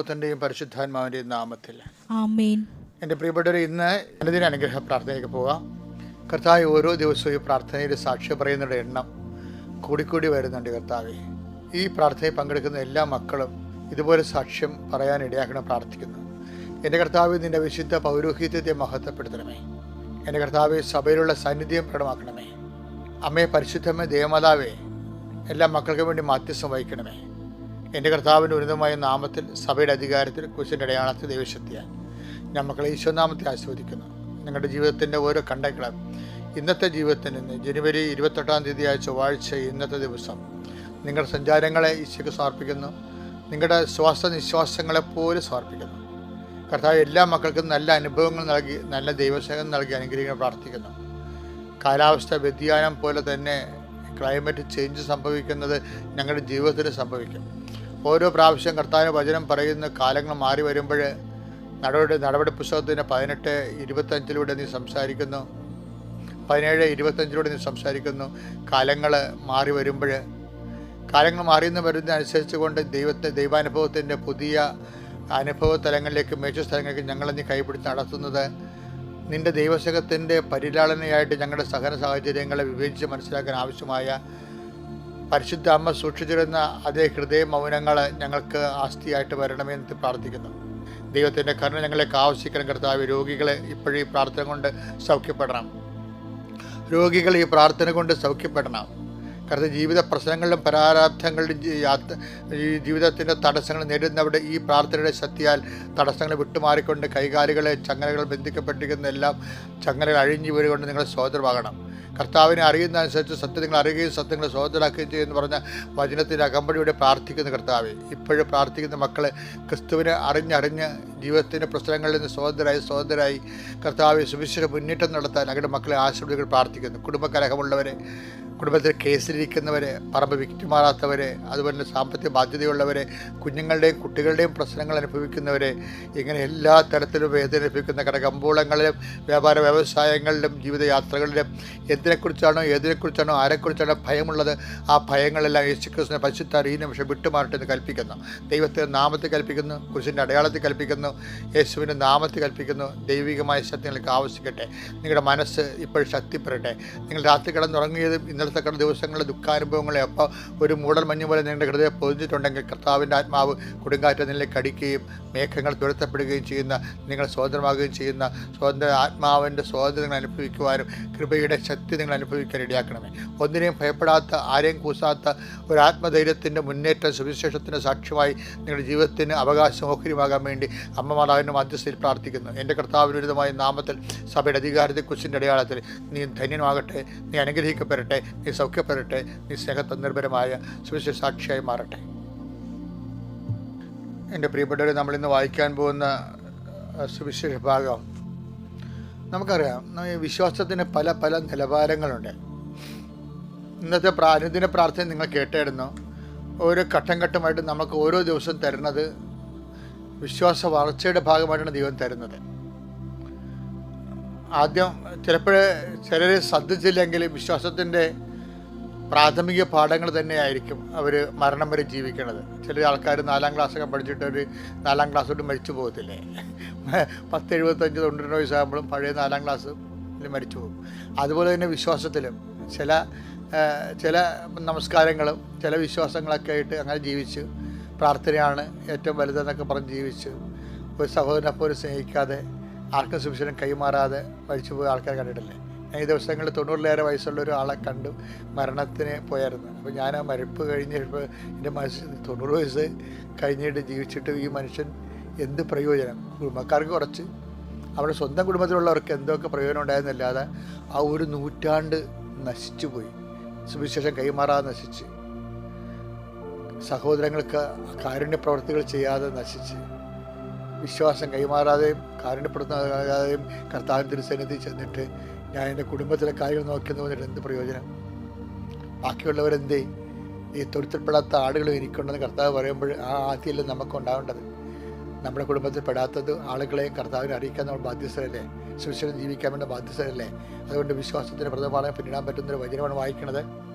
ത്തിൻ്റെയും പരിശുദ്ധാത്മാവിൻ്റെയും നാമത്തിൽ ആമേൻ. എൻ്റെ പ്രിയപ്പെട്ടവരെ, ഇന്ന് അനുദിന അനുഗ്രഹ പ്രാർത്ഥനയ്ക്ക് പോകാം. കർത്താവ് ഓരോ ദിവസവും ഈ പ്രാർത്ഥനയിൽ സാക്ഷ്യം പറയുന്നവരുടെ എണ്ണം കൂടിക്കൂടി വരുന്നുണ്ട്. കർത്താവെ, ഈ പ്രാർത്ഥനയിൽ പങ്കെടുക്കുന്ന എല്ലാ മക്കളും ഇതുപോലെ സാക്ഷ്യം പറയാൻ ഇടയാക്കണം പ്രാർത്ഥിക്കുന്നു. എൻ്റെ കർത്താവ്, നിൻ്റെ വിശുദ്ധ പൗരോഹിത്യത്തെ മഹത്വപ്പെടുത്തണമേ. എൻ്റെ കർത്താവ്, സഭയിലുള്ള സാന്നിധ്യം പ്രകടമാക്കണമേ. അമ്മയെ പരിശുദ്ധമേ ദേവമാതാവേ, എല്ലാ മക്കൾക്കും വേണ്ടി മാധ്യസ്ഥം വഹിക്കണമേ. എൻ്റെ കർത്താവിൻ്റെ ഉന്നതമായ നാമത്തിൽ, സഭയുടെ അധികാരത്തിൽ, കുരിശിൻ്റെ അടയാളത്തിൽ, ദൈവശക്തിയാൽ ഞാൻ മക്കളെ ഈശോനാമത്തെ ആസ്വദിക്കുന്നു. നിങ്ങളുടെ ജീവിതത്തിൻ്റെ ഓരോ കണ്ടക്കളും ഇന്നത്തെ ജീവിതത്തിൽ നിന്ന് ജനുവരി 28 ചൊവ്വാഴ്ച ഇന്നത്തെ ദിവസം നിങ്ങളുടെ സഞ്ചാരങ്ങളെ ഈശോയ്ക്ക് സമർപ്പിക്കുന്നു. നിങ്ങളുടെ ശ്വാസനിശ്വാസങ്ങളെപ്പോലും സമർപ്പിക്കുന്നു. കർത്താവ് എല്ലാ മക്കൾക്കും നല്ല അനുഭവങ്ങൾ നൽകി, നല്ല ദൈവസേവനം നൽകി അനുഗ്രഹിക്കാൻ പ്രാർത്ഥിക്കുന്നു. കാലാവസ്ഥ വ്യതിയാനം പോലെ തന്നെ ക്ലൈമറ്റ് ചേഞ്ച് സംഭവിക്കുന്നത് ഞങ്ങളുടെ ജീവിതത്തിൽ സംഭവിക്കും. ഓരോ പ്രാവശ്യം കർത്താവിൻ്റെ വചനം പറയുന്ന കാലങ്ങൾ മാറി വരുമ്പോൾ നടപടി പുസ്തകത്തിൻ്റെ 18:25 നീ സംസാരിക്കുന്നു. 17:25 നീ സംസാരിക്കുന്നു. കാലങ്ങൾ മാറി വരുമ്പോൾ, കാലങ്ങൾ വരുന്നതനുസരിച്ച് കൊണ്ട് ദൈവാനുഭവത്തിൻ്റെ പുതിയ അനുഭവ തലങ്ങളിലേക്ക്, മേച്ച സ്ഥലങ്ങളിലേക്ക് ഞങ്ങളെ നീ കൈപിടിച്ച് നടത്തുന്നത് നിൻ്റെ ദൈവസേവകത്തിൻ്റെ പരിലാളനയായിട്ട് ഞങ്ങളുടെ സഹന സാഹചര്യങ്ങളെ വിവേചിച്ച് മനസ്സിലാക്കാൻ ആവശ്യമായ പരിശുദ്ധ അമ്മ സൂക്ഷിച്ചിരുന്ന അതേ ഹൃദയ മൗനങ്ങൾ ഞങ്ങൾക്ക് ആസ്തിയായിട്ട് വരണമെന്ന് പ്രാർത്ഥിക്കുന്നു. ദൈവത്തിൻ്റെ കരുണ ഞങ്ങളെ ആവശ്യിക്കണം. കർത്താവ്, രോഗികളെ ഇപ്പോഴും ഈ പ്രാർത്ഥന കൊണ്ട് സൗഖ്യപ്പെടണം. രോഗികൾ ഈ പ്രാർത്ഥന കൊണ്ട് സൗഖ്യപ്പെടണം. കർത്താവ്, ജീവിത പ്രശ്നങ്ങളിലും പരാരാബ്ധങ്ങളിലും ജീവിതത്തിൻ്റെ തടസ്സങ്ങൾ നേരിടുന്നവിടെ ഈ പ്രാർത്ഥനയുടെ ശക്തിയാൽ തടസ്സങ്ങൾ വിട്ടുമാറിക്കൊണ്ട് കൈകാലുകളെ ചങ്ങലകൾ ബന്ധിക്കപ്പെട്ടിരിക്കുന്ന എല്ലാം ചങ്ങലകൾ അഴിഞ്ഞു വീഴുകൊണ്ട് നിങ്ങൾ സ്വതന്ത്രമാകണം. കർത്താവിനെ അറിയുന്ന അനുസരിച്ച് സത്യങ്ങൾ അറിയുകയും സത്യങ്ങളെ സ്വതന്ത്രമാക്കുകയും ചെയ്യുമെന്ന് പറഞ്ഞ വചനത്തിൻ്റെ അകമ്പടിയോടെ പ്രാർത്ഥിക്കുന്ന കർത്താവെ, ഇപ്പോഴും പ്രാർത്ഥിക്കുന്ന മക്കളെ ക്രിസ്തുവിനെ അറിഞ്ഞ് ജീവിതത്തിൻ്റെ പ്രശ്നങ്ങളിൽ നിന്ന് സ്വതന്ത്രരായി കർത്താവെ സുവിശേഷ മുന്നേറ്റം നടത്താൻ അവരുടെ മക്കളെ ആശീർവദികൾ പ്രാർത്ഥിക്കുന്നു. കുടുംബകലഹമുള്ളവരെ, കുടുംബത്തിൽ കേസിലിരിക്കുന്നവരെ, പറമ്പ് വിറ്റുമാറാത്തവരെ, അതുപോലെ തന്നെ സാമ്പത്തിക ബാധ്യതയുള്ളവരെ, കുഞ്ഞുങ്ങളുടെയും കുട്ടികളുടെയും പ്രശ്നങ്ങൾ അനുഭവിക്കുന്നവരെ, ഇങ്ങനെ എല്ലാ തരത്തിലും വേദന അനുഭവിക്കുന്ന കടകമ്പോളങ്ങളിലും വ്യാപാര വ്യവസായങ്ങളിലും ജീവിതയാത്രകളിലും ഏതിനെക്കുറിച്ചാണോ ആരെക്കുറിച്ചാണോ ഭയമുള്ളത്, ആ ഭയങ്ങളെല്ലാം യേശുക്രിസ്തുവിനെ പരിശുദ്ധ അറിയുന്ന പക്ഷേ വിട്ടുമാറട്ടെ എന്ന് കൽപ്പിക്കുന്നു. ദൈവത്തിൻ്റെ നാമത്തിൽ കൽപ്പിക്കുന്നു. കുരിശിൻ്റെ അടയാളത്തിൽ കൽപ്പിക്കുന്നു. യേശുവിൻ്റെ നാമത്തിൽ കൽപ്പിക്കുന്നു. ദൈവികമായ ശക്തി നിങ്ങൾക്ക് ആവശ്യിക്കട്ടെ. നിങ്ങളുടെ മനസ്സ് ഇപ്പോൾ ശക്തിപ്പെടട്ടെ. നിങ്ങൾ രാത്രി കിടന്നുറങ്ങിയതും ഇന്നലത്തെ ദിവസങ്ങളിലെ ദുഃഖാനുഭവങ്ങളെ അപ്പോൾ ഒരു മൂടൽ മഞ്ഞ് പോലെ നിങ്ങളുടെ ഹൃദയം പൊതിഞ്ഞിട്ടുണ്ടെങ്കിൽ കർത്താവിൻ്റെ ആത്മാവ് കൊടുങ്കാറ്റ് നിങ്ങളിലേക്ക് അടിക്കുകയും മേഘങ്ങൾ തുരത്തപ്പെടുകയും ചെയ്യുന്ന, നിങ്ങൾ സ്വതന്ത്രമാകുകയും ചെയ്യുന്ന ആത്മാവിൻ്റെ സ്വാതന്ത്ര്യം അനുഭവിക്കുവാനും കൃപയുടെ ശക്തി നിങ്ങൾ അനുഭവിക്കാൻ ഇടയാക്കണമേ. ഒന്നിനെയും ഭയപ്പെടാത്ത, ആരെയും കൂസാത്ത ഒരു ആത്മധൈര്യത്തിൻ്റെ മുന്നേറ്റം സുവിശേഷത്തിൻ്റെ സാക്ഷ്യമായി നിങ്ങളുടെ ജീവിതത്തിന് അവകാശം ഓഹരിമാകാൻ വേണ്ടി അമ്മ മാതാവിൻ്റെ മധ്യസ്ഥയിൽ പ്രാർത്ഥിക്കുന്നു. എൻ്റെ കർത്താവിന് ഉചിതമായ നാമത്തിൽ, സഭയുടെ അധികാരത്തിൽ, കുരിശിൻ്റെ അടയാളത്തിൽ നീ ധന്യമാകട്ടെ, നീ അനുഗ്രഹിക്കപ്പെടട്ടെ, നീ സൗഖ്യപ്പെടട്ടെ, നീ സ്നേഹതന്മരമായ സുവിശേഷ സാക്ഷിയായി മാറട്ടെ. എൻ്റെ പ്രിയപ്പെട്ടവരെ, നമ്മളിന്ന് വായിക്കാൻ പോകുന്ന സുവിശേഷ ഭാഗം നമുക്കറിയാം. ഈ വിശ്വാസത്തിന് പല നിലവാരങ്ങളുണ്ട്. ഇന്നത്തെ അനുദിന പ്രാർത്ഥന നിങ്ങൾ കേട്ടായിരുന്നു. ഓരോ ഘട്ടമായിട്ട് നമുക്ക് ഓരോ ദിവസവും തരുന്നത് വിശ്വാസ വളർച്ചയുടെ ഭാഗമായിട്ടാണ് ദൈവം തരുന്നത്. ആദ്യം ചിലർ ശ്രദ്ധിച്ചില്ലെങ്കിൽ വിശ്വാസത്തിൻ്റെ പ്രാഥമിക പാഠങ്ങൾ തന്നെയായിരിക്കും അവർ മരണം വരെ ജീവിക്കുന്നത്. ചില ആൾക്കാർ 4ാം ക്ലാസ്സൊക്കെ പഠിച്ചിട്ട് ഒരു 4ാം ക്ലാസ് തൊട്ട് മരിച്ചു പോകത്തില്ലേ. 10-75-90 വയസ്സാകുമ്പോഴും പഴയ 4ാം ക്ലാസ് മരിച്ചു പോകും. അതുപോലെ തന്നെ വിശ്വാസത്തിലും ചില നമസ്കാരങ്ങളും ചില വിശ്വാസങ്ങളൊക്കെ ആയിട്ട് അങ്ങനെ ജീവിച്ച്, പ്രാർത്ഥനയാണ് ഏറ്റവും വലുതെന്നൊക്കെ പറഞ്ഞ് ജീവിച്ച്, ഒരു സഹോദരനെ പോലും സ്നേഹിക്കാതെ, ആർക്കും സുവിശേഷം കൈമാറാതെ മരിച്ചുപോയ ആൾക്കാർ കണ്ടിട്ടില്ലേ. ഈ ദിവസങ്ങളിൽ 90-ലേറെ വയസ്സുള്ള ഒരാളെ കണ്ടു മരണത്തിന് പോയായിരുന്നു. അപ്പോൾ ഞാൻ ആ മരിപ്പ് കഴിഞ്ഞപ്പോൾ എൻ്റെ മനസ്സിൽ 90 വയസ്സ് കഴിഞ്ഞിട്ട് ജീവിച്ചിട്ട് ഈ മനുഷ്യൻ എന്ത് പ്രയോജനം? കുടുംബക്കാർക്ക് കുറച്ച്, അവിടെ സ്വന്തം കുടുംബത്തിലുള്ളവർക്ക് എന്തൊക്കെ പ്രയോജനം ഉണ്ടായിരുന്നല്ലാതെ ആ ഒരു നൂറ്റാണ്ട് നശിച്ചു പോയി. സുവിശേഷം കൈമാറാതെ നശിച്ച്, സഹോദരങ്ങൾക്ക് കാരുണ്യ പ്രവർത്തികൾ ചെയ്യാതെ നശിച്ച്, വിശ്വാസം കൈമാറാതെയും കാരുണ്യപ്പെടുത്താതെയും കർത്താവിൻ തിരുസന്നിധി ചെന്നിട്ട് ഞാൻ എൻ്റെ കുടുംബത്തിലെ കാര്യങ്ങൾ നോക്കിയെന്ന് പറഞ്ഞിട്ട് എന്ത് പ്രയോജനം? ബാക്കിയുള്ളവരെന്തേ? ഈ തൊഴുത്തിൽപ്പെടാത്ത ആളുകളും എനിക്കുണ്ടെന്ന് കർത്താവ് പറയുമ്പോൾ ആ ആദ്യമല്ലേ നമുക്ക് ഉണ്ടാവേണ്ടത്. നമ്മുടെ കുടുംബത്തിൽ പെടാത്തത് ആളുകളെ കർത്താവിനെ അറിയിക്കാൻ നമ്മൾ ബാധ്യസ്ഥരല്ലേ? സുവിശേഷം ജീവിക്കാൻ വേണ്ട ബാധ്യസ്ഥരല്ലേ? അതുകൊണ്ട് വിശ്വാസത്തിന് പ്രഥമപാഠം പിന്നിടാൻ പറ്റുന്നൊരു വചനമാണ് വായിക്കുന്നത്.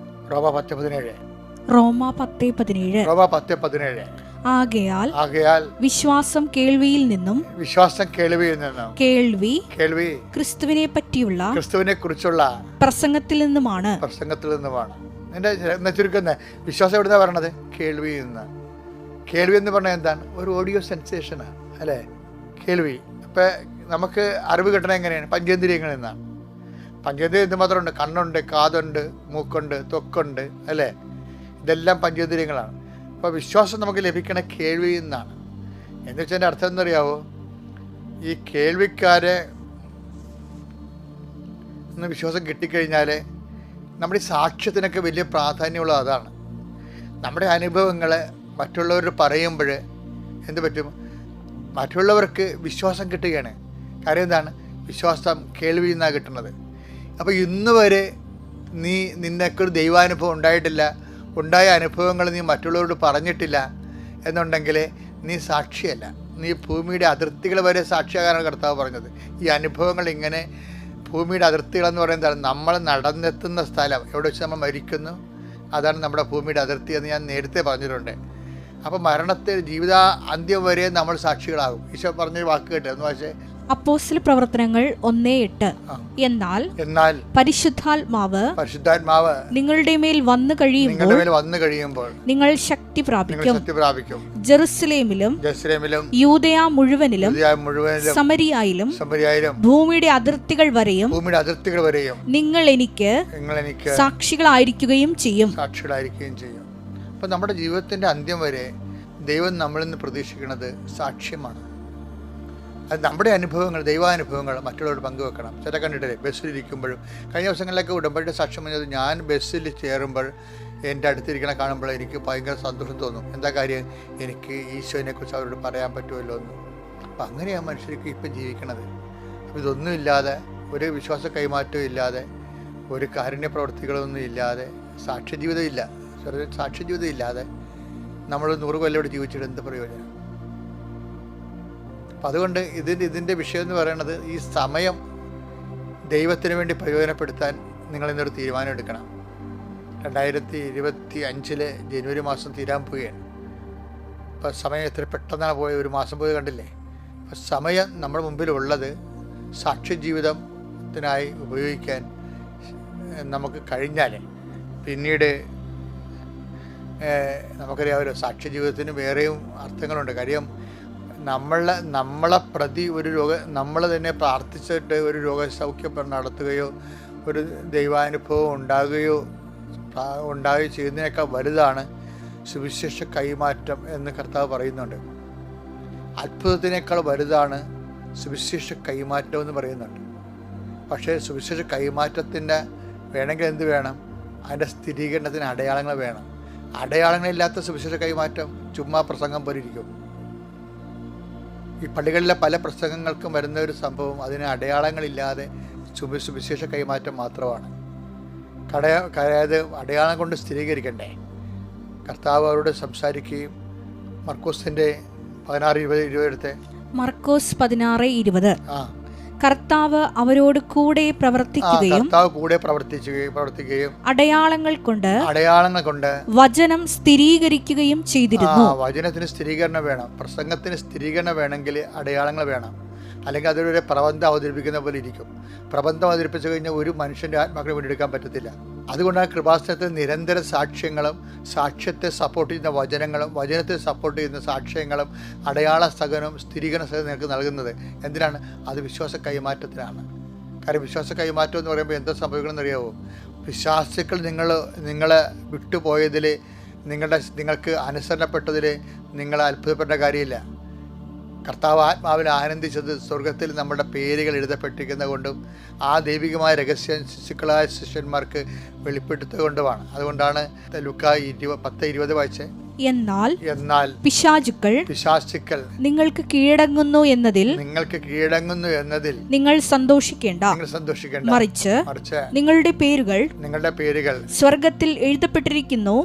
റോമ 10:17. ആകയാൽ വിശ്വാസം കേൾവിയിൽ നിന്നും, കേൾവി ക്രിസ്തുവിനെ കുറിച്ചുള്ള പ്രസംഗത്തിൽ നിന്നുമാണ്. എന്റെ ചുരുക്കുന്ന വിശ്വാസം എവിടുന്നാ പറയണത്? കേൾവിയിൽ നിന്ന്. കേൾവി എന്ന് പറഞ്ഞാൽ എന്താണ്? ഒരു ഓഡിയോ സെൻസേഷനാണ് അല്ലേ കേൾവി. അപ്പം നമുക്ക് അറിവ് കിട്ടണത് എങ്ങനെയാണ്? പഞ്ചേന്ദ്രിയങ്ങളിൽ നിന്നാണ്. പഞ്ചേന്ദ്രിയം എന്തുമാത്രമുണ്ട്? കണ്ണുണ്ട്, കാതുണ്ട്, മൂക്കുണ്ട്, ത്വക്കുണ്ട് അല്ലേ? ഇതെല്ലാം പഞ്ചേന്ദ്രിയങ്ങളാണ്. അപ്പോൾ വിശ്വാസം നമുക്ക് ലഭിക്കണ കേൾവിയിൽ നിന്നാണ്. എന്ന് വെച്ചാൽ എൻ്റെ അർത്ഥം എന്നറിയാവോ? ഈ കേൾവിക്കാരെ ഇന്ന് വിശ്വാസം കിട്ടിക്കഴിഞ്ഞാൽ നമ്മുടെ ഈ സാക്ഷ്യത്തിനൊക്കെ വലിയ പ്രാധാന്യമുള്ളത് അതാണ്. നമ്മുടെ അനുഭവങ്ങൾ മറ്റുള്ളവർ പറയുമ്പോൾ എന്ത് പറ്റും? മറ്റുള്ളവർക്ക് വിശ്വാസം കിട്ടുകയാണ്. കാര്യം എന്താണ്? വിശ്വാസം കേൾവിയിൽ നിന്നാണ് കിട്ടുന്നത്. അപ്പോൾ ഇന്ന് വരെ നിന്നൊക്കെ ദൈവാനുഭവം ഉണ്ടായിട്ടില്ല, ഉണ്ടായ അനുഭവങ്ങൾ നീ മറ്റുള്ളവരോട് പറഞ്ഞിട്ടില്ല എന്നുണ്ടെങ്കിൽ നീ സാക്ഷിയല്ല. നീ ഭൂമിയുടെ അതിർത്തികൾ വരെ സാക്ഷിയാകാനാണ് കർത്താവ് പറഞ്ഞത്. ഈ അനുഭവങ്ങൾ ഇങ്ങനെ ഭൂമിയുടെ അതിർത്തികളെന്ന് പറയുന്നത് നമ്മൾ നടന്നെത്തുന്ന സ്ഥലം എവിടെ വെച്ച് നമ്മൾ മരിക്കുന്നു, അതാണ് നമ്മുടെ ഭൂമിയുടെ അതിർത്തി എന്ന് ഞാൻ നേരത്തെ പറഞ്ഞിട്ടുണ്ട്. അപ്പോൾ മരണത്തിൽ ജീവിത അന്ത്യം വരെ നമ്മൾ സാക്ഷികളാകും. ഈശോ പറഞ്ഞൊരു വാക്ക് കേട്ടോ എന്ന് വെച്ചാൽ അപ്പോസ്തല പ്രവർത്തനങ്ങൾ 1:8. എന്നാൽ പരിശുദ്ധാത്മാവ് നിങ്ങളുടെ മേൽ വന്നു കഴിയുമ്പോൾ നിങ്ങൾ ശക്തി പ്രാപിക്കും. ജെറുസലേമിലും യൂദയ മുഴുവനും സമരിയായിലും ഭൂമിയുടെ അതിർത്തികൾ വരെയും നിങ്ങൾ എനിക്ക് സാക്ഷികളായിരിക്കുകയും ചെയ്യും. അപ്പം നമ്മുടെ ജീവിതത്തിന്റെ അന്ത്യം വരെ ദൈവം നമ്മളിൽ നിന്ന് പ്രതീക്ഷിക്കുന്നത് സാക്ഷ്യമാണ്. അത് നമ്മുടെ അനുഭവങ്ങൾ, ദൈവാനുഭവങ്ങൾ മറ്റുള്ളവരോട് പങ്കുവെക്കണം. ചില കണ്ടിട്ടില്ലേ ബസ്സിലിരിക്കുമ്പോഴും, കഴിഞ്ഞ ദിവസങ്ങളിലൊക്കെ ഉടമ്പടിയുടെ സാക്ഷ്യം പറഞ്ഞത്, ഞാൻ ബസ്സിൽ കയറുമ്പോൾ എൻ്റെ അടുത്തിരിക്കണ കാണുമ്പോൾ എനിക്ക് ഭയങ്കര സന്തോഷം തോന്നും. എന്താ കാര്യം? എനിക്ക് ഈശോനെക്കുറിച്ച് അവരോട് പറയാൻ പറ്റുമല്ലോ എന്ന്. അപ്പം അങ്ങനെയാണ് മനുഷ്യർക്ക് ഇപ്പം ജീവിക്കണത്. അപ്പം ഇതൊന്നുമില്ലാതെ, ഒരു വിശ്വാസ കൈമാറ്റവും ഇല്ലാതെ, ഒരു കാരുണ്യ പ്രവർത്തികളൊന്നും ഇല്ലാതെ, സാക്ഷ്യജീവിതം ഇല്ലാതെ നമ്മൾ 100 കൊല്ലം ഇവിടെ ജീവിച്ചിട്ട് എന്ത് പ്രയോജനം? അപ്പം അതുകൊണ്ട് ഇതിൻ്റെ വിഷയം എന്ന് പറയുന്നത്, ഈ സമയം ദൈവത്തിന് വേണ്ടി പ്രയോജനപ്പെടുത്താൻ നിങ്ങളിന്നൊരു തീരുമാനം എടുക്കണം. 2025 ജനുവരി മാസം തീരാൻ പോവുകയാണ്. ഇപ്പം സമയം എത്ര പെട്ടെന്നാണ് പോയത്, ഒരു മാസം പോയത് കണ്ടില്ലേ? അപ്പം സമയം നമ്മുടെ മുമ്പിലുള്ളത് സാക്ഷ്യജീവിതത്തിനായി ഉപയോഗിക്കാൻ നമുക്ക് കഴിഞ്ഞാൽ പിന്നീട് നമുക്കറിയാമല്ലോ, സാക്ഷ്യജീവിതത്തിന് വേറെയും അർത്ഥങ്ങളുണ്ട്. കാര്യം നമ്മളെ പ്രതി ഒരു നമ്മൾ തന്നെ പ്രാർത്ഥിച്ചിട്ട് ഒരു രോഗസൗഖ്യം നടത്തുകയോ ഒരു ദൈവാനുഭവം ഉണ്ടാകുകയോ ചെയ്യുന്നതിനേക്കാൾ വലുതാണ് സുവിശേഷ കൈമാറ്റം എന്ന് കർത്താവ് പറയുന്നുണ്ട്. അത്ഭുതത്തിനേക്കാൾ വലുതാണ് സുവിശേഷ കൈമാറ്റം എന്ന് പറയുന്നുണ്ട്. പക്ഷേ സുവിശേഷ കൈമാറ്റത്തിൻ്റെ വേണമെങ്കിൽ എന്ത് വേണം? അതിൻ്റെ സ്ഥിരീകരണത്തിന് അടയാളങ്ങൾ വേണം. അടയാളങ്ങളില്ലാത്ത സുവിശേഷ കൈമാറ്റം ചുമ്മാ പ്രസംഗം പോലെ ഇരിക്കും. ഈ പള്ളികളിലെ പല പ്രസംഗങ്ങൾക്കും വരുന്ന ഒരു സംഭവം അതിന് അടയാളങ്ങളില്ലാതെ സുവിശേഷ കൈമാറ്റം മാത്രമാണ്. അതായത് അടയാളം കൊണ്ട് സ്ഥിരീകരിക്കണ്ടേ? കർത്താവ് അവരോട് സംസാരിക്കുകയും മർക്കോസിന്റെ 16:20 എടുത്ത് മർക്കോസ് 16:20 കർത്താവ് അവരോട് കൂടെ പ്രവർത്തിക്കുകയും അടയാളങ്ങൾ കൊണ്ട് വചനം സ്ഥിരീകരിക്കുകയും ചെയ്തിരുന്നു. വചനത്തിന് സ്ഥിരീകരണം വേണം, പ്രസംഗത്തിന് സ്ഥിരീകരണം വേണമെങ്കിൽ അടയാളങ്ങൾ വേണം. അല്ലെങ്കിൽ അതൊരു പ്രബന്ധം അവതരിപ്പിക്കുന്ന പോലെ ഇരിക്കും. പ്രബന്ധം അവതരിപ്പിച്ചു കഴിഞ്ഞാൽ ഒരു മനുഷ്യൻ്റെ ആത്മാക്കളെ വീണ്ടെടുക്കാൻ പറ്റത്തില്ല. അതുകൊണ്ടാണ് കൃപാസനത്തിൽ നിരന്തര സാക്ഷ്യങ്ങളും, സാക്ഷ്യത്തെ സപ്പോർട്ട് ചെയ്യുന്ന വചനങ്ങളും, വചനത്തെ സപ്പോർട്ട് ചെയ്യുന്ന സാക്ഷ്യങ്ങളും, അടയാള സഹനവും സ്ഥിരീകരണ സഹനം നിങ്ങൾക്ക് നൽകുന്നത്. എന്തിനാണ്? അത് വിശ്വാസ കൈമാറ്റത്തിനാണ്. കാര്യം വിശ്വാസ കൈമാറ്റം എന്ന് പറയുമ്പോൾ എന്താ സംഭവിക്കണമെന്ന് അറിയാമോ? വിശ്വാസികൾ നിങ്ങളെ വിട്ടുപോയതിൽ, നിങ്ങൾക്ക് അനുസരണപ്പെട്ടതിൽ നിങ്ങൾ അത്ഭുതപ്പെട്ട കാര്യമില്ല. കർത്താവ് ആത്മാവിൽ ആനന്ദിച്ചത് സ്വർഗത്തിൽ നമ്മുടെ പേരുകൾ എഴുതപ്പെട്ടിരിക്കുന്നത് കൊണ്ടും ആ ദൈവികമായ രഹസ്യം ശിശുക്കളായ ശിഷ്യന്മാർക്ക് വെളിപ്പെടുത്തുകൊണ്ടുമാണ്. അതുകൊണ്ടാണ് ലൂക്കാ 10:20 വായിച്ചേ. എന്നാൽ പിശാചുക്കൾ നിങ്ങൾക്ക് കീഴടങ്ങുന്നു എന്നതിൽ നിങ്ങൾ സന്തോഷിക്കേണ്ട. മറിച്ച് നിങ്ങളുടെ പേരുകൾ സ്വർഗത്തിൽ എഴുതപ്പെട്ടിരിക്കുന്നു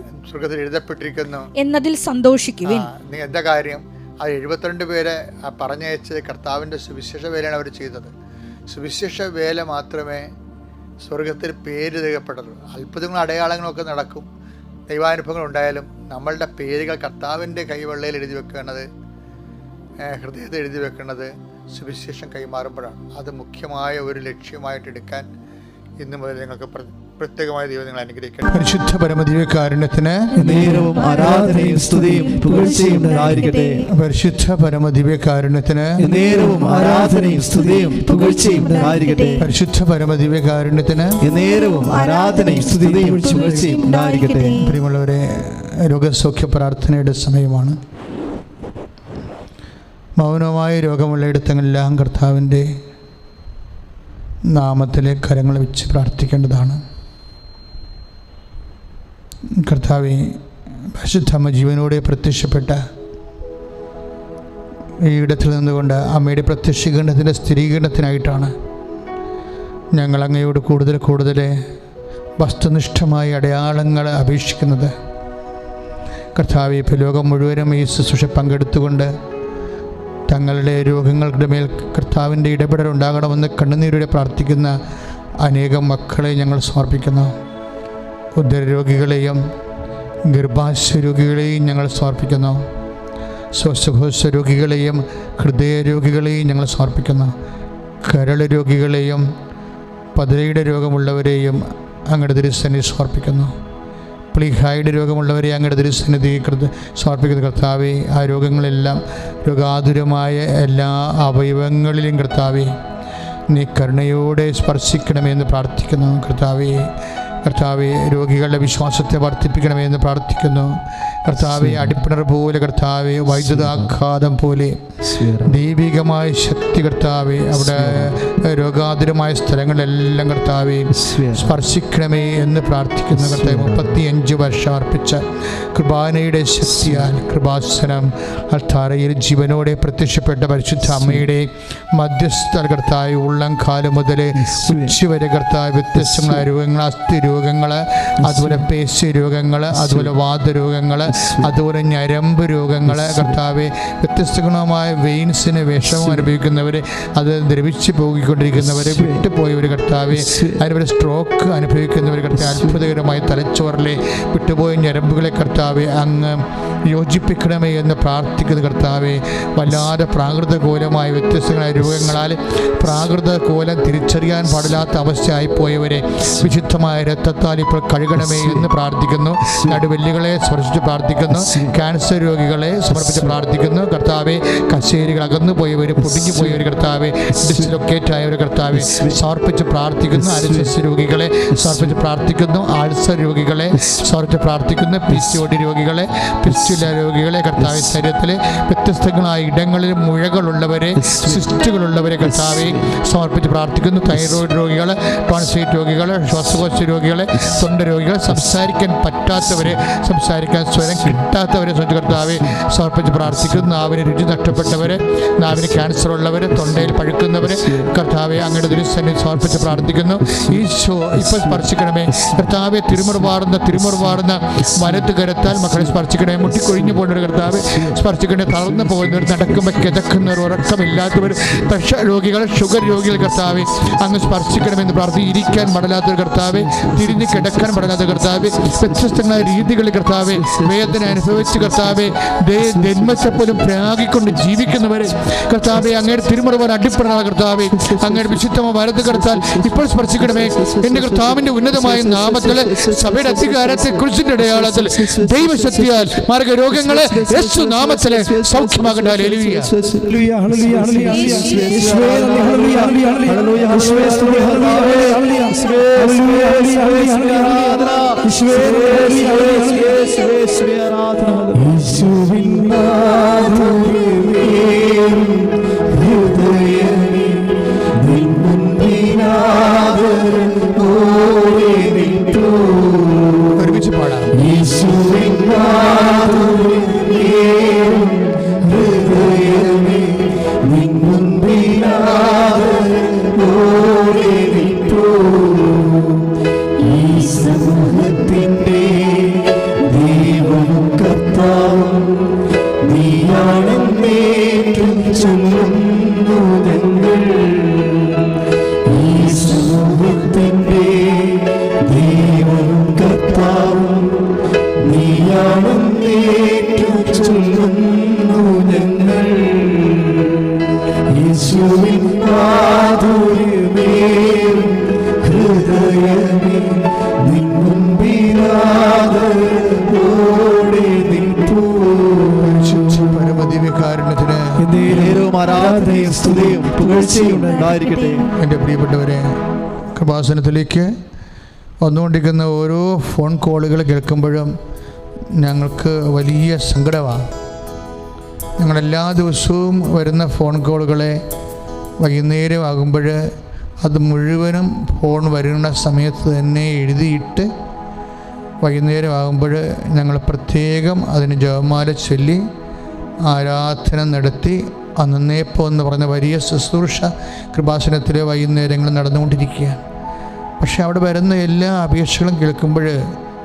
എന്നതിൽ സന്തോഷിക്കുവിൻ. എന്താ കാര്യം? ആ 72 പേരെ പറഞ്ഞയച്ച് കർത്താവിൻ്റെ സുവിശേഷ വേലയാണ് അവർ ചെയ്തത്. സുവിശേഷ വേല മാത്രമേ സ്വർഗത്തിൽ പേര് രേഖപ്പെടത്തുള്ളൂ. അത്ഭുതങ്ങളും അടയാളങ്ങളൊക്കെ നടക്കും. ദൈവാനുഭവങ്ങൾ ഉണ്ടായാലും നമ്മളുടെ പേരുകൾ കർത്താവിൻ്റെ കൈവെള്ളയിൽ എഴുതി വെക്കുന്നത്, ഹൃദയത്തിൽ എഴുതി വെക്കുന്നത് സുവിശേഷം കൈമാറുമ്പോഴാണ്. അത് മുഖ്യമായ ഒരു ലക്ഷ്യമായിട്ട് എടുക്കാൻ ഇന്നു മുതൽ നിങ്ങൾക്ക് പ്രത്യേകമായ ദൈവം നിങ്ങൾ അനുഗ്രഹിക്കണം. പരിശുദ്ധ പരമദിവ്യകാരുണ്യത്തിന് നേരവും ആരാധനയും സ്തുതിയും പുകഴ്ചയും ഉണ്ടായിരിക്കട്ടെ. പരിശുദ്ധ പരമദിവ്യകാരുണ്യത്തിന് നേരവും ആരാധനയും സ്തുതിയും പുകഴ്ചയും ഉണ്ടായിരിക്കട്ടെ. പരിശുദ്ധ പരമദിവ്യകാരുണ്യത്തിന് നേരവും ആരാധനയും സ്തുതിയും പുകഴ്ചയും ഉണ്ടായിരിക്കട്ടെ. പ്രിയമുള്ളവരെ, രോഗസൗഖ്യ പ്രാർത്ഥനയുടെ സമയമാണ്. മൗനമായ രോഗമുള്ളയിടത്തെല്ലാം കർത്താവിൻ്റെ നാമത്തിലെ കരങ്ങൾ വെച്ച് പ്രാർത്ഥിക്കേണ്ടതാണ്. കർത്താവേ, പരിശുദ്ധമ്മ ജീവനോടെ പ്രത്യക്ഷപ്പെട്ട ഈ ഇടത്തിൽ നിന്നുകൊണ്ട് അമ്മയുടെ പ്രത്യക്ഷീകരണത്തിൻ്റെ സ്ഥിരീകരണത്തിനായിട്ടാണ് ഞങ്ങൾ അങ്ങയോട് കൂടുതൽ വസ്തുനിഷ്ഠമായ അടയാളങ്ങൾ അപേക്ഷിക്കുന്നത്. കർത്താവേ, ഇപ്പോൾ ലോകം മുഴുവനും ഈ ശുശ്രൂഷ പങ്കെടുത്തുകൊണ്ട് തങ്ങളുടെ രോഗങ്ങളുടെ മേൽ കർത്താവിൻ്റെ ഇടപെടൽ ഉണ്ടാകണമെന്ന് കണ്ണുനീരോടെ പ്രാർത്ഥിക്കുന്ന അനേകം മക്കളെ ഞങ്ങൾ സമർപ്പിക്കുന്നു. ഉദരരോഗികളെയും ഗർഭാശയ രോഗികളെയും ഞങ്ങൾ സമർപ്പിക്കുന്നു. ശ്വാസകോശ രോഗികളെയും ഹൃദയരോഗികളെയും ഞങ്ങൾ സമർപ്പിക്കുന്നു. കരൾ രോഗികളെയും പതിരയുടെ രോഗമുള്ളവരെയും അങ്ങയുടെ തിരുസന്നിധി സമർപ്പിക്കുന്നു. പ്ലീഹായുടെ രോഗമുള്ളവരെ അങ്ങയുടെ തിരുസന്നിധി സമർപ്പിക്കുന്ന കർത്താവേ, ആ രോഗങ്ങളെല്ലാം രോഗാതുരമായ എല്ലാ അവയവങ്ങളിലും കർത്താവേ നീ കരുണയോടെ സ്പർശിക്കണമെന്ന് പ്രാർത്ഥിക്കുന്നു. കർത്താവെ രോഗികളുടെ വിശ്വാസത്തെ വർദ്ധിപ്പിക്കണമെന്ന് പ്രാർത്ഥിക്കുന്നു. കർത്താവെ, അടിപ്പിണർ പോലെ കർത്താവെ, വൈദ്യുതാഘാതം പോലെ ദൈവികമായ ശക്തി കർത്താവെ അവിടെ രോഗാതുരമായ സ്ഥലങ്ങളിലെല്ലാം കർത്താവെ സ്പർശിക്കണമേ എന്ന് പ്രാർത്ഥിക്കുന്നു. കർത്താവ് 35 വർഷം അർപ്പിച്ച കൃപാനയുടെ ശക്തിയാൽ കൃപാസനം അൾത്താരയിൽ ജീവനോടെ പ്രത്യക്ഷപ്പെട്ട പരിശുദ്ധ അമ്മയുടെ മധ്യസ്ഥ കർത്താവ് ഉള്ളം കാലം മുതൽ ഉച്ചവരെ കർത്താവ് വ്യത്യസ്തങ്ങളായ രോഗങ്ങൾ, അസ്ഥി രോഗങ്ങൾ, അതുപോലെ പേശി രോഗങ്ങൾ, അതുപോലെ വാതരോഗങ്ങൾ, അതുപോലെ ഞരമ്പ് രോഗങ്ങൾ കർത്താവെ, വ്യത്യസ്തമായ വെയിൻസിന് വിഷമം അനുഭവിക്കുന്നവർ, അത് ദ്രവിച്ച് പോയിക്കൊണ്ടിരിക്കുന്നവർ, വിട്ടുപോയവർ കർത്താവെ, അതിനുപോലെ സ്ട്രോക്ക് അനുഭവിക്കുന്നവർ കർത്താവ്, അത്ഭുതകരമായ തലച്ചോറിലെ വിട്ടുപോയ ഞരമ്പുകളെ കർത്താവെ അങ്ങ് യോജിപ്പിക്കണമേ എന്ന് പ്രാർത്ഥിക്കുന്ന കർത്താവെ, വല്ലാതെ പ്രാകൃത കോലമായ വ്യത്യസ്തങ്ങളായ രോഗങ്ങളാൽ പ്രാകൃത കോലം തിരിച്ചറിയാൻ പാടില്ലാത്ത അവസ്ഥയായിപ്പോയവരെ വിശുദ്ധമായ രക്തത്താൽ ഇപ്പോൾ കഴുകണമേ എന്ന് പ്രാർത്ഥിക്കുന്നു. നടുവെല്ലുകളെ സ്പർശിച്ച് പ്രാർത്ഥിക്കുന്നു. ക്യാൻസർ രോഗികളെ സമർപ്പിച്ച് പ്രാർത്ഥിക്കുന്നു. കർത്താവെ, കശേരികൾ അകന്നു പോയവർ, പൊടിഞ്ഞു പോയവർ കർത്താവെ, ഡിസ്ലൊക്കേറ്റ് ആയവർ കർത്താവെ സമർപ്പിച്ച് പ്രാർത്ഥിക്കുന്നു. അരിശസ് രോഗികളെ സമർപ്പിച്ച് പ്രാർത്ഥിക്കുന്നു. ആൾസർ രോഗികളെ സമർപ്പിച്ച് പ്രാർത്ഥിക്കുന്നു. PCOD രോഗികളെ, പിസ്റ്റുല രോഗികളെ കർത്താവെ, ശരീരത്തിലെ വ്യത്യസ്തങ്ങളായ ഇടങ്ങളിൽ മുഴകളുള്ളവരെ, സിസ്റ്റുകളുള്ളവരെ കർത്താവെ സമർപ്പിച്ച് പ്രാർത്ഥിക്കുന്നു. തൈറോയിഡ് രോഗികൾ, ടോൺസൈറ്റ് രോഗികൾ, ശ്വാസകോശ രോഗികളെ, തൊണ്ട രോഗികൾ, സംസാരിക്കാൻ പറ്റാത്തവരെ, സംസാരിക്കാൻ സ്വരം കിട്ടാത്തവരെ കർത്താവെ സമർപ്പിച്ച് പ്രാർത്ഥിക്കുന്നു. നാവിന് രുചി നഷ്ടപ്പെട്ടവരെ, നാവിന് ക്യാൻസർ ഉള്ളവരെ, തൊണ്ടയിൽ പഴുക്കുന്നവരെ കർത്താവെ അങ്ങയുടെ തിരുസന്നിധി സമർപ്പിച്ച് പ്രാർത്ഥിക്കുന്നു. ഈശോ ഇപ്പോൾ സ്പർശിക്കണമേ കർത്താവെ. തിരുമുറുവാർന്ന വലത്ത് കരത്താൽ മക്കളെ സ്പർശിക്കണമേ. മുട്ടിക്കൊഴിഞ്ഞു പോകുന്നവർ കർത്താവെ സ്പർശിക്കണേ. തളർന്നു പോകുന്നവർ, നടക്കുമ്പോൾ കിതക്കുന്നവർ, ഉറക്കമില്ലാത്തവർ, പ്രഷർ രോഗികൾ, ഷുഗർ രോഗികൾ കർത്താവെ അങ്ങ് സ്പർശിക്കണമെന്ന് പ്രാർത്ഥിക്കും. ഇരിക്കാൻ പാടില്ലാത്തവർ കർത്താവെ, തിരിഞ്ഞ് കിടക്കാൻ പാടില്ലാത്ത കർത്താവെ, വ്യത്യസ്തങ്ങളായ രീതികളിൽ കർത്താവെ വേദന അനുഭവിച്ച് കർത്താവെ ജന്മത്തെ പോലും പ്രാഗിക്കൊണ്ട് ജീവിക്കുന്നവരെ കർത്താവെ അങ്ങയുടെ തിരുമുറവൻ അടിപ്പെടാതെ കർത്താവെ അങ്ങയുടെ വിശുദ്ധമ വലത് കർത്താൽ ഇപ്പോൾ സ്പർശിക്കണമേ. എന്റെ കർത്താവിന്റെ ഉന്നതമായ നാമത്തിൽ സഭയുടെ അധികാരത്തെ കുറിച്ചിന്റെ അടയാളത്തിൽ ദൈവശക്തിയാൽ മാർഗരോഗങ്ങളെ യേശു നാമത്തിലെ സൗഖ്യമാകട്ടെ. ഒരുമിച്ച് പാടാം. എന്നേരവും ആരാധനയും സ്തുതിയും പുകഴ്ചയും ഉണ്ടായിരിക്കട്ടെ. എൻ്റെ പ്രിയപ്പെട്ടവരെ, കൃപാസനത്തിലേക്ക് വന്നുകൊണ്ടിരിക്കുന്ന ഓരോ ഫോൺ കോളുകൾ കേൾക്കുമ്പോഴും ഞങ്ങൾക്ക് വലിയ സങ്കടമാണ്. ഞങ്ങളെല്ലാ ദിവസവും വരുന്ന ഫോൺ കോളുകളെ വൈകുന്നേരം ആകുമ്പോൾ അത് മുഴുവനും ഫോൺ വരുന്ന സമയത്ത് തന്നെ എഴുതിയിട്ട് വൈകുന്നേരം ആകുമ്പോൾ ഞങ്ങൾ പ്രത്യേകം അതിന് ജപമാല ചൊല്ലി ആരാധന നടത്തി അന്നേപ്പം എന്ന് പറഞ്ഞ വലിയ ശുശ്രൂഷ കൃപാസനത്തിലെ വൈകുന്നേരങ്ങളിൽ നടന്നുകൊണ്ടിരിക്കുകയാണ്. പക്ഷെ അവിടെ വരുന്ന എല്ലാ അപേക്ഷകളും കേൾക്കുമ്പോൾ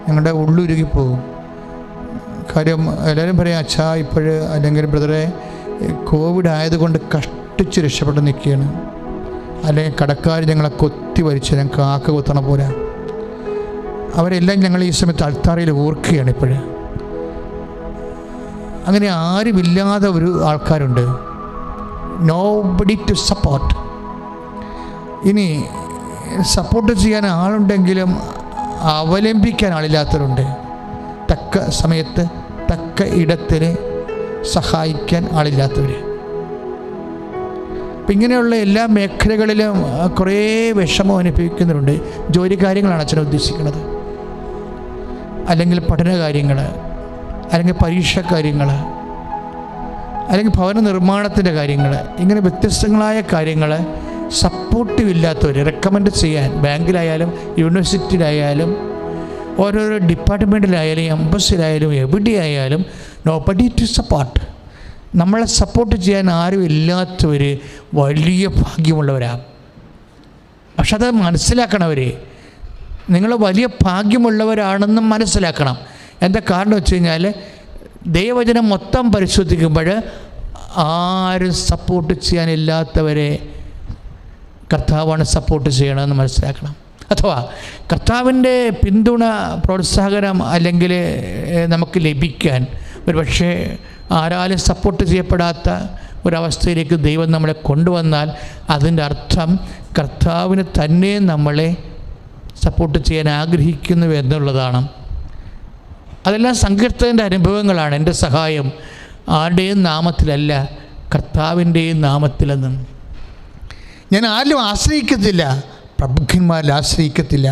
ഞങ്ങളുടെ ഉള്ളുരുകിപ്പോകും. കാര്യം എല്ലാവരും പറയും, അച്ഛാ ഇപ്പോഴ് അല്ലെങ്കിൽ ബ്രദറെ കോവിഡ് ആയതുകൊണ്ട് കഷ്ടിച്ച് രക്ഷപ്പെട്ട് നിൽക്കുകയാണ്, അല്ലെങ്കിൽ കടക്കാർ ഞങ്ങളെ കൊത്തി വലിച്ച് ഞങ്ങൾ കാക്ക കൊത്തണ പോലെ. അവരെല്ലാം ഞങ്ങൾ ഈ സമയത്ത് അൾത്താറയിൽ ഓർക്കുകയാണ്. ഇപ്പോഴ് അങ്ങനെ ആരുമില്ലാതെ ഒരു ആൾക്കാരുണ്ട്, നോബഡി ടു സപ്പോർട്ട്. ഇനി സപ്പോർട്ട് ചെയ്യാൻ ആളുണ്ടെങ്കിലും അവലംബിക്കാൻ ആളില്ലാത്തവരുണ്ട്. തക്ക സമയത്ത് തക്ക ഇടത്തിന് സഹായിക്കാൻ ആളില്ലാത്തവർ. അപ്പം ഇങ്ങനെയുള്ള എല്ലാ മേഖലകളിലും കുറേ വിഷമം അനുഭവിക്കുന്നവരുണ്ട്. ജോലി കാര്യങ്ങളാണ് അച്ഛനെ ഉദ്ദേശിക്കുന്നത്, അല്ലെങ്കിൽ പഠന കാര്യങ്ങൾ, അല്ലെങ്കിൽ പരീക്ഷ കാര്യങ്ങൾ, അല്ലെങ്കിൽ ഭവന നിർമ്മാണത്തിൻ്റെ കാര്യങ്ങൾ, ഇങ്ങനെ വ്യത്യസ്തങ്ങളായ കാര്യങ്ങൾ സപ്പോർട്ടീവ് ഇല്ലാത്തവർ റെക്കമെൻഡ് ചെയ്യാൻ ബാങ്കിലായാലും യൂണിവേഴ്സിറ്റിയിലായാലും ഓരോരോ ഡിപ്പാർട്ട്മെൻറ്റിലായാലും എംബസിലായാലും എവിടെയായാലും നോബഡി ടു സപ്പോർട്ട്. നമ്മളെ സപ്പോർട്ട് ചെയ്യാൻ ആരും ഇല്ലാത്തവർ വലിയ ഭാഗ്യമുള്ളവരാണ്. പക്ഷെ അത് മനസ്സിലാക്കണവർ, നിങ്ങൾ വലിയ ഭാഗ്യമുള്ളവരാണെന്നും മനസ്സിലാക്കണം. എന്താ കാരണം വെച്ച് കഴിഞ്ഞാൽ ദൈവവചനം മൊത്തം പരിശോധിക്കുമ്പോൾ ആരും സപ്പോർട്ട് ചെയ്യാനില്ലാത്തവരെ കർത്താവാണ് സപ്പോർട്ട് ചെയ്യണമെന്ന് മനസ്സിലാക്കണം. അഥവാ കർത്താവിൻ്റെ പിന്തുണ, പ്രോത്സാഹനം അല്ലെങ്കിൽ നമുക്ക് ലഭിക്കാൻ ഒരു പക്ഷേ ആരാലും സപ്പോർട്ട് ചെയ്യപ്പെടാത്ത ഒരവസ്ഥയിലേക്ക് ദൈവം നമ്മളെ കൊണ്ടുവന്നാൽ അതിൻ്റെ അർത്ഥം കർത്താവിന് തന്നെ നമ്മളെ സപ്പോർട്ട് ചെയ്യാൻ ആഗ്രഹിക്കുന്നു എന്നുള്ളതാണ്. അതെല്ലാം സങ്കീർത്തകൻ്റെ അനുഭവങ്ങളാണ്. എൻ്റെ സഹായം ആരുടെയും നാമത്തിലല്ല, കർത്താവിൻ്റെയും നാമത്തിലെന്നും. ഞാൻ ആരിലും ആശ്രയിക്കത്തില്ല, പ്രഭുക്കന്മാരിൽ ആശ്രയിക്കത്തില്ല,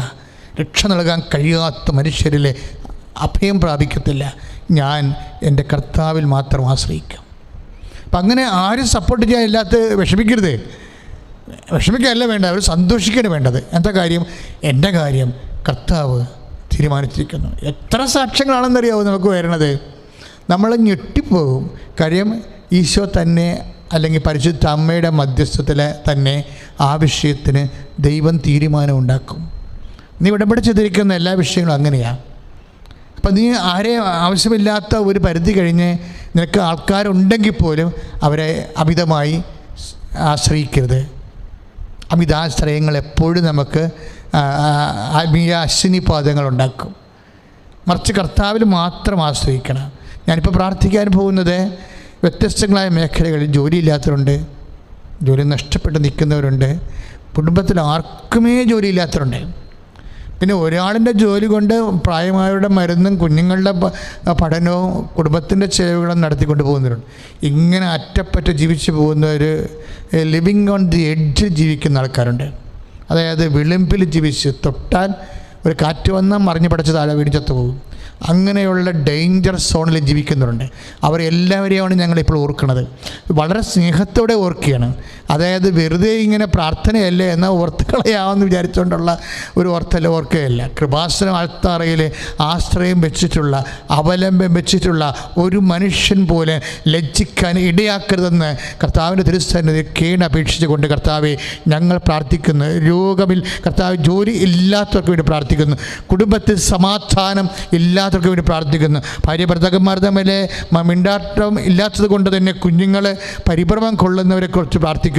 രക്ഷ നൽകാൻ കഴിയാത്ത മനുഷ്യരിലെ അഭയം പ്രാപിക്കത്തില്ല. ഞാൻ എൻ്റെ കർത്താവിൽ മാത്രം ആശ്രയിക്കാം. അപ്പം അങ്ങനെ ആരും സപ്പോർട്ട് ചെയ്യാനില്ലാത്ത വിഷമിക്കരുത്. വിഷമിക്കാനല്ല വേണ്ട, അവർ സന്തോഷിക്കുകയാണ് വേണ്ടത്. എന്താ കാര്യം? എൻ്റെ കാര്യം കർത്താവ് തീരുമാനിച്ചിരിക്കുന്നു. എത്ര സാക്ഷ്യങ്ങളാണെന്നറിയാവോ നമുക്ക് വരണത്? നമ്മൾ ഞെട്ടിപ്പോകും. കാര്യം ഈശോ തന്നെ അല്ലെങ്കിൽ പരിശുദ്ധ അമ്മയുടെ മധ്യസ്ഥത്തിൽ തന്നെ ആ വിഷയത്തിന് ദൈവം തീരുമാനം ഉണ്ടാക്കും. നീ ഉടമ്പടി ചെയ്തിരിക്കുന്ന എല്ലാ വിഷയങ്ങളും അങ്ങനെയാണ്. അപ്പം നീ ആരെയും ആവശ്യമില്ലാത്ത ഒരു പരിധി കഴിഞ്ഞ് നിനക്ക് ആൾക്കാരുണ്ടെങ്കിൽ പോലും അവരെ അമിതമായി ആശ്രയിക്കരുത്. അമിതാശ്രയങ്ങൾ എപ്പോഴും നമുക്ക് ആത്മീയ അശ്വിനിപാദങ്ങളുണ്ടാക്കും. മറിച്ച് കർത്താവിൽ മാത്രം ആശ്രയിക്കണം. ഞാനിപ്പോൾ പ്രാർത്ഥിക്കാൻ പോകുന്നത് വ്യത്യസ്തങ്ങളായ മേഖലകളിൽ ജോലിയില്ലാത്തവരുണ്ട്, ജോലി നഷ്ടപ്പെട്ട് നിൽക്കുന്നവരുണ്ട്, കുടുംബത്തിൽ ആർക്കുമേ ജോലിയില്ലാത്തവരുണ്ട്. പിന്നെ ഒരാളിൻ്റെ ജോലി കൊണ്ട് പ്രായമായവരുടെ മരുന്നും കുഞ്ഞുങ്ങളുടെ പഠനവും കുടുംബത്തിൻ്റെ ചിലവുകളും നടത്തിക്കൊണ്ട് പോകുന്നവരുണ്ട്. ഇങ്ങനെ അറ്റപ്പറ്റ ജീവിച്ചു പോകുന്നവർ, ലിവിങ് ഓൺ ദി എഡ്ജ് ജീവിക്കുന്ന ആൾക്കാരുണ്ട്. അതായത് വിളിമ്പിൽ ജീവിച്ച് തൊട്ടാൽ ഒരു കാറ്റ് വന്നാൽ മറിഞ്ഞു പടച്ച് താഴെ വീണ് ചത്തു പോകും. അങ്ങനെയുള്ള ഡേഞ്ചർ സോണിൽ ജീവിക്കുന്നവരുണ്ട്. അവരെല്ലാവരെയാണ് ഞങ്ങളിപ്പോൾ ഓർക്കുന്നത്. വളരെ സ്നേഹത്തോടെ ഓർക്കുകയാണ്. അതായത് വെറുതെ ഇങ്ങനെ പ്രാർത്ഥനയല്ലേ എന്നാൽ ഓർത്തുകളയാമെന്ന് വിചാരിച്ചുകൊണ്ടുള്ള ഒരു ഓർക്കുകയല്ല. കൃപാസനം ആൾത്താറയിൽ ആശ്രയം വെച്ചിട്ടുള്ള, അവലംബം വെച്ചിട്ടുള്ള ഒരു മനുഷ്യൻ പോലെ ലജ്ജിക്കാൻ ഇടയാക്കരുതെന്ന് കർത്താവിൻ്റെ തിരുസന്നിധി കേണപേക്ഷിച്ചുകൊണ്ട് കർത്താവെ ഞങ്ങൾ പ്രാർത്ഥിക്കുന്നു. രോഗമിൽ കർത്താവ് ജോലി ഇല്ലാത്തവർക്ക് വേണ്ടി പ്രാർത്ഥിക്കുന്നു. കുടുംബത്തിൽ സമാധാനം ഇല്ലാത്തവർക്ക് വേണ്ടി പ്രാർത്ഥിക്കുന്നു. ഭാര്യ ഭർത്താക്കന്മാർ തമ്മിൽ മിണ്ടാട്ടം ഇല്ലാത്തത് കൊണ്ട് തന്നെ കുഞ്ഞുങ്ങൾ പരിഭ്രമം കൊള്ളുന്നവരെക്കുറിച്ച് പ്രാർത്ഥിക്കുന്നു.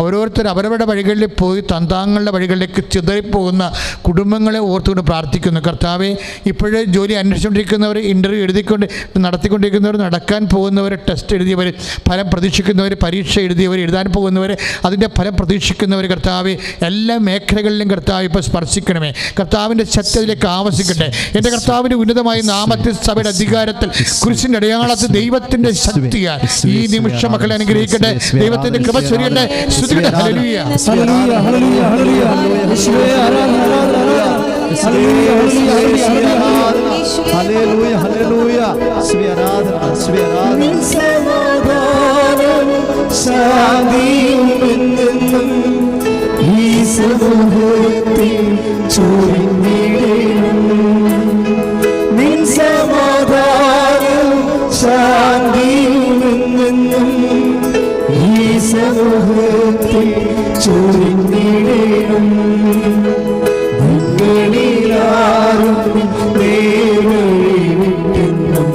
ഓരോരുത്തർ അവരവരുടെ വഴികളിൽ പോയി തന്താങ്ങളുടെ വഴികളിലേക്ക് ചിതറിപ്പോകുന്ന കുടുംബങ്ങളെ ഓർത്തുകൊണ്ട് പ്രാർത്ഥിക്കുന്നു. കർത്താവെ, ഇപ്പോഴേ ജോലി അന്വേഷിച്ചുകൊണ്ടിരിക്കുന്നവർ, ഇൻ്റർവ്യൂ നടത്തിക്കൊണ്ടിരിക്കുന്നവർ, നടക്കാൻ പോകുന്നവർ, ടെസ്റ്റ് എഴുതിയവർ, ഫലം പ്രതീക്ഷിക്കുന്നവർ, പരീക്ഷ എഴുതിയവർ, എഴുതാൻ പോകുന്നവർ, അതിൻ്റെ ഫലം പ്രതീക്ഷിക്കുന്നവർ, കർത്താവെ എല്ലാ മേഖലകളിലും കർത്താവ് ഇപ്പോൾ സ്പർശിക്കണമേ. കർത്താവിൻ്റെ ശക്തിയിലേക്ക് ആവസിക്കട്ടെ. എൻ്റെ കർത്താവിൻ്റെ ഉന്നതമായ ഉന്നതമായ നാമത്തിൽ സഭയുടെ അധികാരത്തിൽ കുരിശിന്റെ അടയാളത്തിൽ ദൈവത്തിന്റെ ശക്തിയാൽ ഈ നിമിഷം മക്കളെ അനുഗ്രഹിക്കട്ടെ. ദൈവത്തിന്റെ കൃപ ചൊരിയട്ടെ. സ്തുതിക്കട്ടെ. ഹല്ലേലൂയ. ഹല്ലേലൂയ ഹല്ലേലൂയ ഹല്ലേലൂയ യേശുവേ ആരാധന ഹല്ലേലൂയ ഹല്ലേലൂയ ഹല്ലേലൂയ യേശുവേ ആരാധന യേശുവേ ആരാധന. സമാധാനം ശാന്തിയും എന്നെന്നും ഈ സമൂഹത്തിൽ ചൊരിഞ്ഞിടണം. നിൻ സമാധാനം ശാന്തിയും എന്നെന്നും ഈ സമൂഹത്തിൽ ചൊരിഞ്ഞിടണം. നിങ്ങളിലാരും നേരിട്ടെന്നും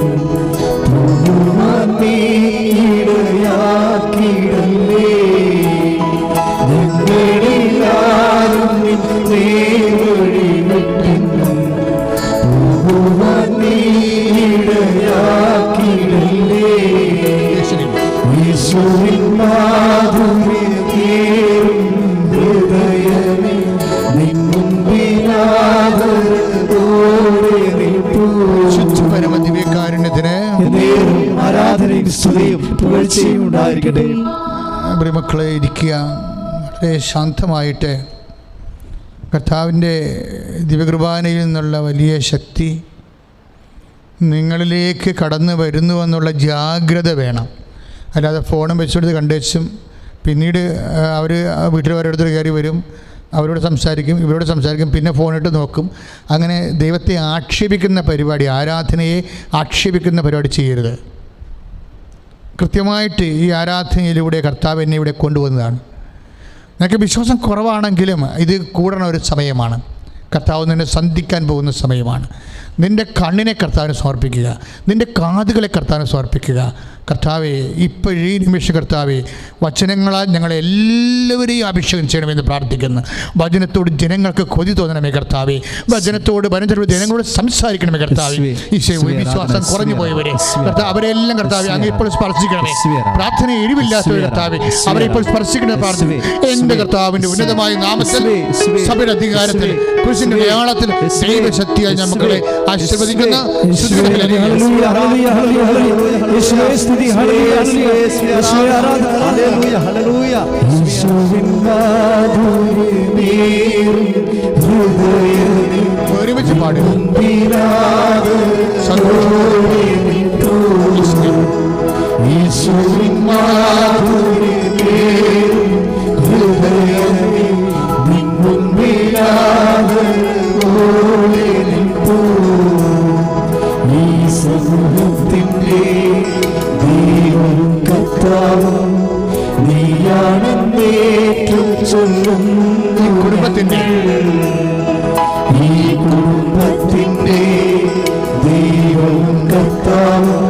ഇടയാക്കിടല്ലേ. നിങ്ങളിലാരും നേരിട്ടെന്നും ഇടയാക്കിടല്ലേ. യേശുവിൻ മാധുര്യമേറും ഹൃദയമേ നിൻ മുമ്പിലാദരവോടെ നിൽപ്പൂ. പരമദിവ്യകാരുണ്യത്തിന് ആരാധനയും സ്തുതിയും പുകഴ്ചയും ഉണ്ടായിരിക്കട്ടെ. മക്കളെ ഇരിക്കുക. വളരെ ശാന്തമായിട്ട് കർത്താവിൻ്റെ ദിവ്യകുർബാനയിൽ നിന്നുള്ള വലിയ ശക്തി നിങ്ങളിലേക്ക് കടന്നു വരുന്നുവെന്നുള്ള ജാഗ്രത വേണം. അല്ലാതെ ഫോണും വെച്ചെടുത്ത് കണ്ടുവച്ചും പിന്നീട് അവർ വീട്ടിൽ ഓരോരുത്തർ കയറി വരും, അവരോട് സംസാരിക്കും, ഇവരോട് സംസാരിക്കും, പിന്നെ ഫോണിട്ട് നോക്കും. അങ്ങനെ ദൈവത്തെ ആക്ഷേപിക്കുന്ന പരിപാടി, ആരാധനയെ ആക്ഷേപിക്കുന്ന പരിപാടി ചെയ്യരുത്. കൃത്യമായിട്ട് ഈ ആരാധനയിലൂടെ കർത്താവ് എന്നെ ഇവിടെ കൊണ്ടുവന്നതാണ്. നിനക്ക് വിശ്വാസം കുറവാണെങ്കിലും ഇത് കൂടണ ഒരു സമയമാണ്. കർത്താവ് നിന്നെ സന്ധിക്കാൻ പോകുന്ന സമയമാണ്. നിൻ്റെ കണ്ണിനെ കർത്താവിന് സമർപ്പിക്കുക, നിൻ്റെ കാതുകളെ കർത്താവിന് സമർപ്പിക്കുക. കർത്താവെ, ഇപ്പോൾ ഈ നിമിഷം കർത്താവെ വചനങ്ങളാൽ ഞങ്ങളെല്ലാവരെയും അഭിഷേകം ചെയ്യണമെന്ന് പ്രാർത്ഥിക്കുന്നു. വചനത്തോട് ജനങ്ങൾക്ക് കൊതി തോന്നണമേ കർത്താവെ. വചനത്തോട് ജനങ്ങളോട് സംസാരിക്കണമേ കർത്താവെ. വിശ്വാസം കുറഞ്ഞു പോയവരെ കർത്താവ് അവരെല്ലാം കർത്താവെ അങ്ങ് ഇപ്പോൾ സ്പർശിക്കണമേ. പ്രാർത്ഥന എഴിവില്ലാത്തവർ കർത്താവെ അവരെ ഇപ്പോൾ സ്പർശിക്കണ പ്രാർത്ഥന എൻ്റെ കർത്താവിൻ്റെ ഉന്നതമായ നാമത്തിൽ സഭയുടെ അധികാരത്തിൽ കുരിശിന്റെ അടയാളത്തിൽ ദൈവശക്തിയായി ഞമ്മക്കളെ ആശീർവദിക്കുന്ന ഒരുമിച്ച് പാടുക. കുടുംബത്തിന്റെ ദൈവവും കർത്താവും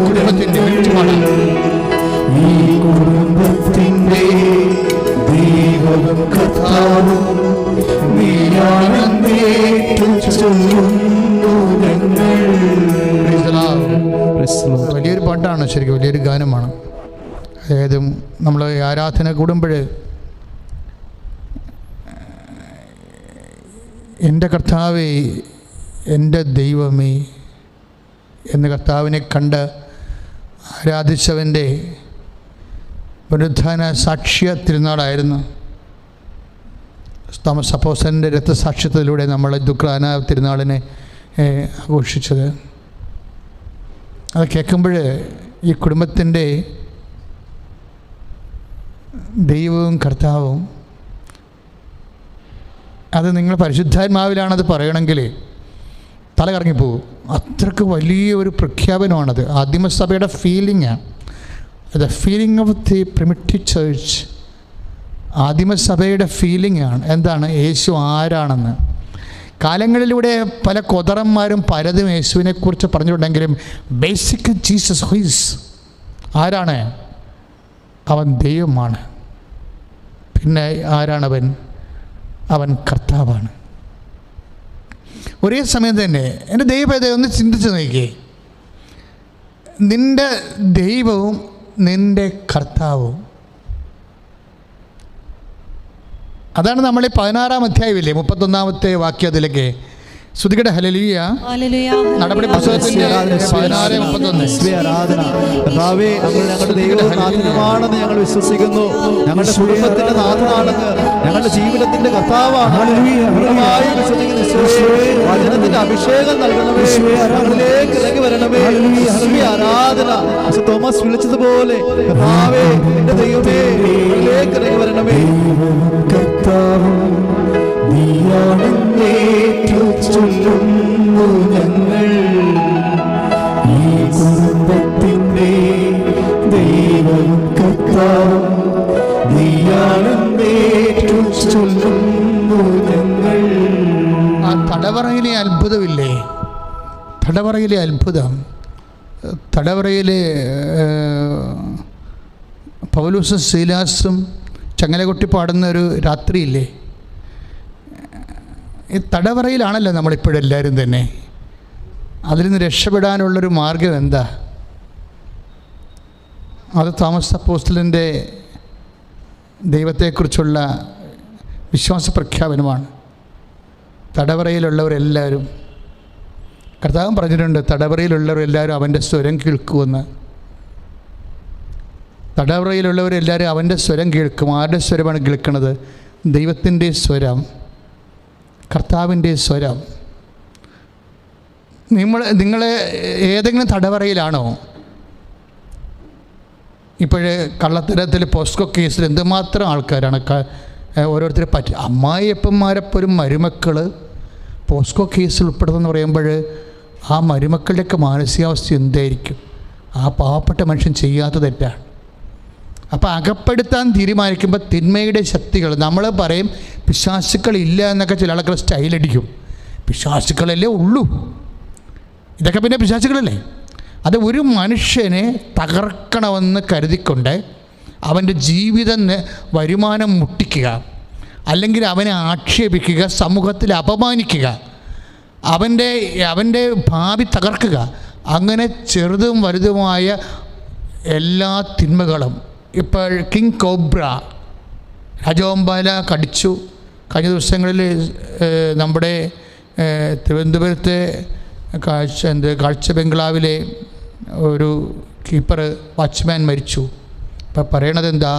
കുടുംബത്തിന്റെ ഈ കുടുംബത്തിന്റെ ദൈവവും കർത്താവും വലിയൊരു പാട്ടാണ്, ശരിക്കും വലിയൊരു ഗാനമാണ്. അതായത് നമ്മൾ ആരാധന കൂടുമ്പോൾ എൻ്റെ കർത്താവേ, എൻ്റെ ദൈവമേ എന്ന് കർത്താവിനെ കണ്ട് ആരാധിച്ചവൻ്റെ പുനരുത്ഥാന സാക്ഷ്യ തിരുനാളായിരുന്നു. തോമസ് അപ്പോസ്തലൻ്റെ രക്തസാക്ഷ്യത്തിലൂടെ നമ്മൾ ദുഃഖാന തിരുനാളിനെ ആഘോഷിച്ചത്. അത് കേൾക്കുമ്പോൾ ഈ കുടുംബത്തിൻ്റെ ദൈവവും കർത്താവും, അത് നിങ്ങൾ പരിശുദ്ധാത്മാവിലാണത് പറയണമെങ്കിൽ തല കറങ്ങിപ്പോകും. അത്രയ്ക്ക് വലിയൊരു പ്രഖ്യാപനമാണത്. ആദിമസഭയുടെ ഫീലിംഗാണ്. The feeling of the primitive church. ആദിമസഭയുടെ ഫീലിംഗാണ്. എന്താണ്? യേശു ആരാണെന്ന്. കാലങ്ങളിലൂടെ പല കൊതറന്മാരും പലതും യേശുവിനെക്കുറിച്ച് പറഞ്ഞിട്ടുണ്ടെങ്കിലും ബേസിക് ജീസസ് ഹുയിസ് ആരാണ്? അവൻ ദൈവമാണ്. പിന്നെ ആരാണവൻ? അവൻ കർത്താവാണ്. ഒരേ സമയം തന്നെ എൻ്റെ ദൈവത്തെ ഒന്ന് ചിന്തിച്ച് നോക്കിയേ. നിൻ്റെ ദൈവവും നിൻ്റെ കർത്താവും അതാണ് നമ്മൾ ഈ 16-ാം അധ്യായമില്ലേ 31-ാമത്തെ വാക്യത്തിലേക്ക് ശ്രുതികടെ ഹല്ലേലൂയ. നടപടി പുസ്തകത്തിന്റെ 16:31 ആരാധന. കർത്താവേ, അങ്ങ് ഞങ്ങളുടെ ദൈവനാഥനുമാണെന്ന് ഞങ്ങൾ വിശ്വസിക്കുന്നു. ഞങ്ങളുടെ കുടുംബത്തിന്റെ നാഥനാണെന്ന്, ഞങ്ങളുടെ ജീവിതത്തിന്റെ കർത്താവാണ് പൂർണ്ണമായും വിശ്വസിക്കുന്നു. വചനത്തിന്റെ അഭിഷേകം നൽകണമേ, ഞങ്ങളിലേക്ക് ഇറങ്ങി വരണമേ. ആരാധന. തോമസ് വിളിച്ചതുപോലെ കർത്താവേ, എന്റെ ദൈവമേ, ഞങ്ങളിലേക്ക് ഇറങ്ങി വരണമേ. കർത്താവ് ചൊല്ലുന്നു ഞങ്ങൾ, ഈ കുടുംബത്തിന്റെ ദൈവം കർത്താവും നീയാണെന്നേറ്റു ചൊല്ലുന്നു ഞങ്ങൾ. ആ തടവറയിലെ അത്ഭുതമില്ലേ, തടവറയിലെ അത്ഭുതം, തടവറയിലെ പൗലോസും ശീലാസും ചങ്ങലകൊട്ടി പാടുന്ന ഒരു രാത്രിയില്ലേ, ഈ തടവറയിലാണല്ലോ നമ്മളിപ്പോഴെല്ലാവരും തന്നെ. അതിൽ നിന്ന് രക്ഷപ്പെടാനുള്ളൊരു മാർഗം എന്താ? അത് തോമസ് അപ്പോസ്തലൻ്റെ ദൈവത്തെക്കുറിച്ചുള്ള വിശ്വാസ പ്രഖ്യാപനമാണ്. തടവറയിലുള്ളവരെല്ലാവരും, കർത്താവ് പറഞ്ഞിട്ടുണ്ട്, തടവറയിലുള്ളവരെല്ലാവരും അവൻ്റെ സ്വരം കേൾക്കുമെന്ന്. തടവറയിലുള്ളവരെല്ലാവരും അവൻ്റെ സ്വരം കേൾക്കും. ആരുടെ സ്വരമാണ് കേൾക്കുന്നത്? ദൈവത്തിൻ്റെ സ്വരം, കർത്താവിൻ്റെ സ്വരം. നിങ്ങൾ ഏതെങ്കിലും തടവറയിലാണോ? ഇപ്പോഴേ കള്ളത്തരത്തിൽ പോസ്കോ കേസിൽ എന്തുമാത്രം ആൾക്കാരാണ് ഓരോരുത്തരെ പറ്റി. അമ്മായിയപ്പന്മാരെപ്പോലും മരുമക്കൾ പോസ്കോ കേസിൽ ഉൾപ്പെടുന്നതെന്ന് പറയുമ്പോൾ ആ മരുമക്കളുടെയൊക്കെ മാനസികാവസ്ഥ എന്തായിരിക്കും? ആ പാവപ്പെട്ട മനുഷ്യൻ ചെയ്യാത്ത തെറ്റാണ്. അപ്പോൾ അകപ്പെടുത്താൻ തീരുമാനിക്കുമ്പോൾ തിന്മയുടെ ശക്തികൾ, നമ്മൾ പറയും പിശാചുക്കളില്ല എന്നൊക്കെ ചില ആൾക്കാർ സ്റ്റൈലടിക്കും. പിശാചുക്കളല്ലേ ഉള്ളൂ, ഇതൊക്കെ പിന്നെ പിശാചുക്കളല്ലേ? അത് ഒരു മനുഷ്യനെ തകർക്കണമെന്ന് കരുതിക്കൊണ്ട് അവൻ്റെ ജീവിതം വരുമാനം മുട്ടിക്കുക, അല്ലെങ്കിൽ അവനെ ആക്ഷേപിക്കുക, സമൂഹത്തിൽ അപമാനിക്കുക, അവൻ്റെ ഭാവി തകർക്കുക, അങ്ങനെ ചെറുതും വലുതുമായ എല്ലാ തിന്മകളും. ഇപ്പോൾ കിങ് കോബ്ര രാജവെമ്പാല കടിച്ചു. കഴിഞ്ഞ ദിവസങ്ങളിൽ നമ്മുടെ തിരുവനന്തപുരത്തെ കാഴ്ച ബംഗ്ലാവിലെ ഒരു കീപ്പർ വാച്ച്മാൻ മരിച്ചു. ഇപ്പം പറയണത് എന്താ?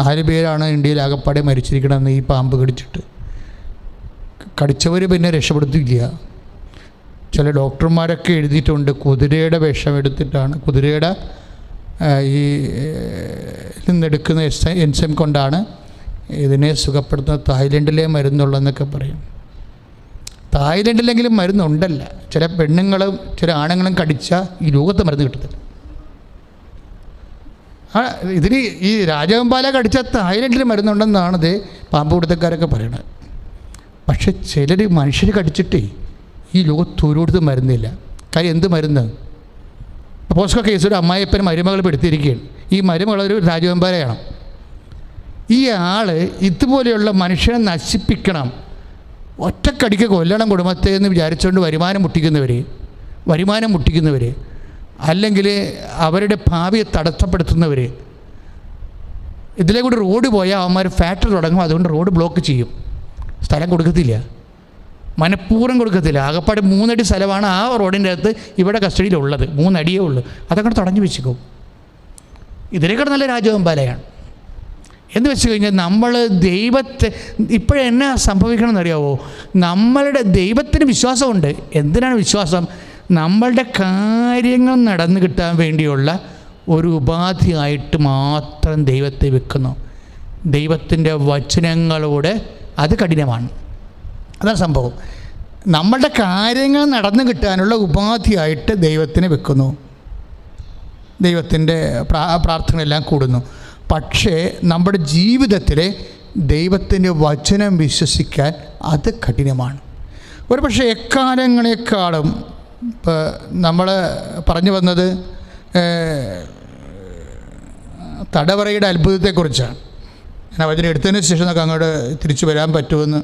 4 പേരാണ് ഇന്ത്യയിൽ ആകപ്പാടെ മരിച്ചിരിക്കണമെന്ന് ഈ പാമ്പ് കടിച്ചിട്ട്. കടിച്ചവർ പിന്നെ രക്ഷപ്പെടുത്തില്ല. ചില ഡോക്ടർമാരൊക്കെ എഴുതിയിട്ടുണ്ട്, കുതിരയുടെ വിഷം എടുത്തിട്ടാണ്, കുതിരയുടെ ഈ നിന്നെടുക്കുന്ന എൻസൈം കൊണ്ടാണ് ഇതിനെ സുഖപ്പെടുത്തുന്നത്. തായ്ലൻഡിലെ മരുന്നുള്ളതെന്നൊക്കെ പറയും. തായ്ലൻഡിലെങ്കിലും മരുന്നുണ്ടല്ല. ചില പെണ്ണുങ്ങളും ചില ആണുങ്ങളും കടിച്ചാൽ ഈ ലോകത്ത് മരുന്ന് കിട്ടത്തില്ല. ഇതിന് ഈ രാജവെമ്പാല കടിച്ചാൽ തായ്ലൻഡിൽ മരുന്നുണ്ടെന്നാണ് ഇത് പാമ്പ് പിടുത്തക്കാരൊക്കെ പറയണത്. പക്ഷെ ചിലർ മനുഷ്യർ കടിച്ചിട്ടേ ഈ ലോകത്ത് ഒരിടത്തും മരുന്നില്ല. കാര്യം എന്ത് മരുന്ന്? പോസ്കോ കേസ് ഒരു അമ്മായിയപ്പൻ മരുമകൾ പെടുത്തിയിരിക്കുകയാണ്. ഈ മരുമകൾ ഒരു രാജവെമ്പാലയാണ്. ഈ ആൾ ഇതുപോലെയുള്ള മനുഷ്യനെ നശിപ്പിക്കണം, ഒറ്റക്കടിക്ക് കൊല്ലണം കുടുംബത്തെ എന്ന് വിചാരിച്ചുകൊണ്ട് വരുമാനം മുട്ടിക്കുന്നവർ, അല്ലെങ്കിൽ അവരുടെ ഭാവിയെ തടസ്സപ്പെടുത്തുന്നവർ. ഇതിലെ കൂടി റോഡ് പോയാൽ അവന്മാർ ഫാക്ടറി തുടങ്ങും, അതുകൊണ്ട് റോഡ് ബ്ലോക്ക് ചെയ്യും, സ്ഥലം കൊടുക്കത്തില്ല, മനഃപൂർവ്വം കൊടുക്കത്തില്ല. ആകപ്പാട് 3 അടി സ്ഥലമാണ് ആ റോഡിൻ്റെ അകത്ത് ഇവിടെ കസ്റ്റഡിയിലുള്ളത്, 3 അടിയേ ഉള്ളൂ. അതൊക്കെ തടഞ്ഞു വെച്ചിക്കും. ഇതിനേക്കാൾ നല്ല രാജവെമ്പാലയാണ്. എന്ന് വെച്ച് കഴിഞ്ഞാൽ നമ്മൾ ദൈവത്തെ ഇപ്പോഴെന്നാ സംഭവിക്കണമെന്നറിയാവോ? നമ്മളുടെ ദൈവത്തിന് വിശ്വാസമുണ്ട്. എന്തിനാണ് വിശ്വാസം? നമ്മളുടെ കാര്യങ്ങൾ നടന്നു കിട്ടാൻ വേണ്ടിയുള്ള ഒരു ഉപാധിയായിട്ട് മാത്രം ദൈവത്തെ വെക്കുന്നു. ദൈവത്തിൻ്റെ വചനങ്ങളോട് അത് കഠിനമാണ്. അതാണ് സംഭവം. നമ്മളുടെ കാര്യങ്ങൾ നടന്നു കിട്ടാനുള്ള ഉപാധിയായിട്ട് ദൈവത്തിനെ വെക്കുന്നു. ദൈവത്തിൻ്റെ പ്രാർത്ഥനയെല്ലാം കൂടുന്നു. പക്ഷേ നമ്മുടെ ജീവിതത്തിൽ ദൈവത്തിൻ്റെ വചനം വിശ്വസിക്കാൻ അത് കഠിനമാണ്. ഒരു പക്ഷേ എക്കാലങ്ങളെക്കാളും ഇപ്പോൾ നമ്മൾ പറഞ്ഞു വന്നത് തടവറയുടെ അത്ഭുതത്തെക്കുറിച്ചാണ്. ഞാൻ വചനം എടുത്തതിന് ശേഷം നമുക്ക് അങ്ങോട്ട് തിരിച്ചു വരാൻ പറ്റുമെന്ന്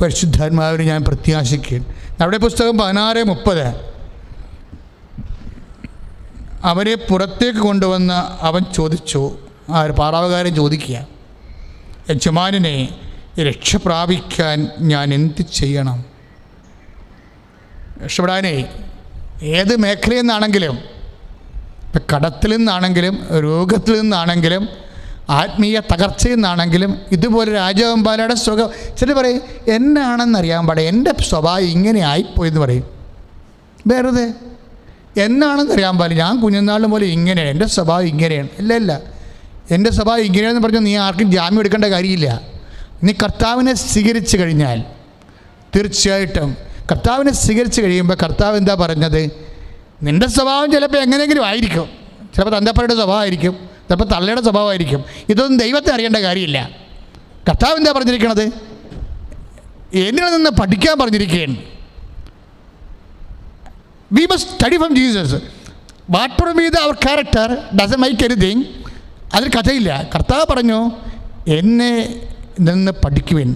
പരിശുദ്ധാത്മാവിന് ഞാൻ പ്രത്യാശിക്കുകയാണ്. നമ്മുടെ പുസ്തകം 16:30 അവരെ പുറത്തേക്ക് കൊണ്ടുവന്ന് അവൻ ചോദിച്ചു, പാറാവുകാരൻ ചോദിക്കുക, യജമാനനെ രക്ഷ പ്രാപിക്കാൻ ഞാൻ എന്ത് ചെയ്യണം? രക്ഷപ്പെടാനേ ഏത് മേഖലയിൽ നിന്നാണെങ്കിലും, ഇപ്പം കടത്തിൽ നിന്നാണെങ്കിലും രോഗത്തിൽ നിന്നാണെങ്കിലും ആത്മീയ തകർച്ചയിൽ നിന്നാണെങ്കിലും ഇതുപോലെ രാജവെമ്പാലയുടെ സുഖം ചില പറയും എന്നാണെന്നറിയാൻ പാടില്ല, എൻ്റെ സ്വഭാവം ഇങ്ങനെ ആയിപ്പോയെന്ന് പറയും. വെറുതെ എന്നാണെന്നറിയാൻ പാടില്ല, ഞാൻ കുഞ്ഞുനാളിൽ പോലെ ഇങ്ങനെയാണ്, എൻ്റെ സ്വഭാവം ഇങ്ങനെയാണ്. ഇല്ല, എൻ്റെ സ്വഭാവം ഇങ്ങനെയാണെന്ന് പറഞ്ഞാൽ നീ ആർക്കും ജാമ്യം എടുക്കേണ്ട കാര്യമില്ല. നീ കർത്താവിനെ സ്വീകരിച്ചു കഴിഞ്ഞാൽ തീർച്ചയായിട്ടും കർത്താവിനെ സ്വീകരിച്ച് കഴിയുമ്പോൾ കർത്താവ് എന്താ പറഞ്ഞത്? നിൻ്റെ സ്വഭാവം ചിലപ്പോൾ എങ്ങനെയെങ്കിലും ആയിരിക്കും, ചിലപ്പോൾ തന്തപ്പയുടെ സ്വഭാവമായിരിക്കും, ചിലപ്പോൾ തള്ളയുടെ സ്വഭാവമായിരിക്കും. ഇതൊന്നും ദൈവത്തെ അറിയേണ്ട കാര്യമില്ല. കർത്താവ് എന്താ പറഞ്ഞിരിക്കണത്? എന്നിൽ നിന്ന് പഠിക്കാൻ പറഞ്ഞിരിക്കുകയാണ്. We must study from Jesus. Whatever be our character doesn't make anything. അതിൽ കഥയില്ല. കർത്താവ് പറഞ്ഞു എന്നെ നിന്ന് പഠിക്കുവിൻ,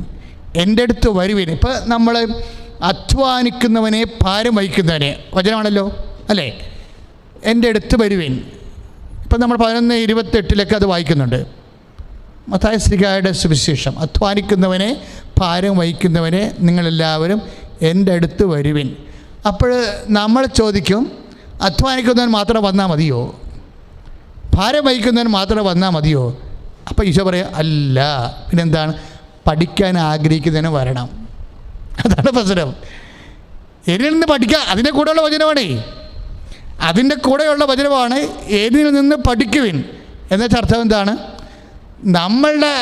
എൻ്റെ അടുത്ത് വരുവിൻ. ഇപ്പോൾ നമ്മൾ അധ്വാനിക്കുന്നവനെ ഭാരം വഹിക്കുന്നവനെ വചനമാണല്ലോ അല്ലേ? എൻ്റെ അടുത്ത് വരുവിൻ. ഇപ്പം നമ്മൾ 11:28 അത് വായിക്കുന്നുണ്ട്. മത്തായി ശ്ലീഹായുടെ സുവിശേഷം. അധ്വാനിക്കുന്നവനെ ഭാരം വഹിക്കുന്നവനെ നിങ്ങളെല്ലാവരും എൻ്റെ അടുത്ത് വരുവിൻ. അപ്പോൾ നമ്മൾ ചോദിക്കും, അധ്വാനിക്കുന്നവൻ മാത്രം വന്നാൽ മതിയോ? ഭാരം വഹിക്കുന്നവൻ മാത്രം വന്നാൽ മതിയോ? അപ്പോൾ ഈശോ പറയാം അല്ല, പിന്നെന്താണ്? പഠിക്കാൻ ആഗ്രഹിക്കുന്നതിന് വരണം. അതാണ് പ്രശ്നം. എന്നിൽ നിന്ന് പഠിക്കുക, അതിൻ്റെ കൂടെയുള്ള വചനമാണേ, അതിൻ്റെ കൂടെയുള്ള വചനമാണ് എന്നിൽ നിന്ന് പഠിക്കുവിൻ. എന്നുവെച്ചാൽ അർത്ഥം എന്താണ്? നമ്മളുടെ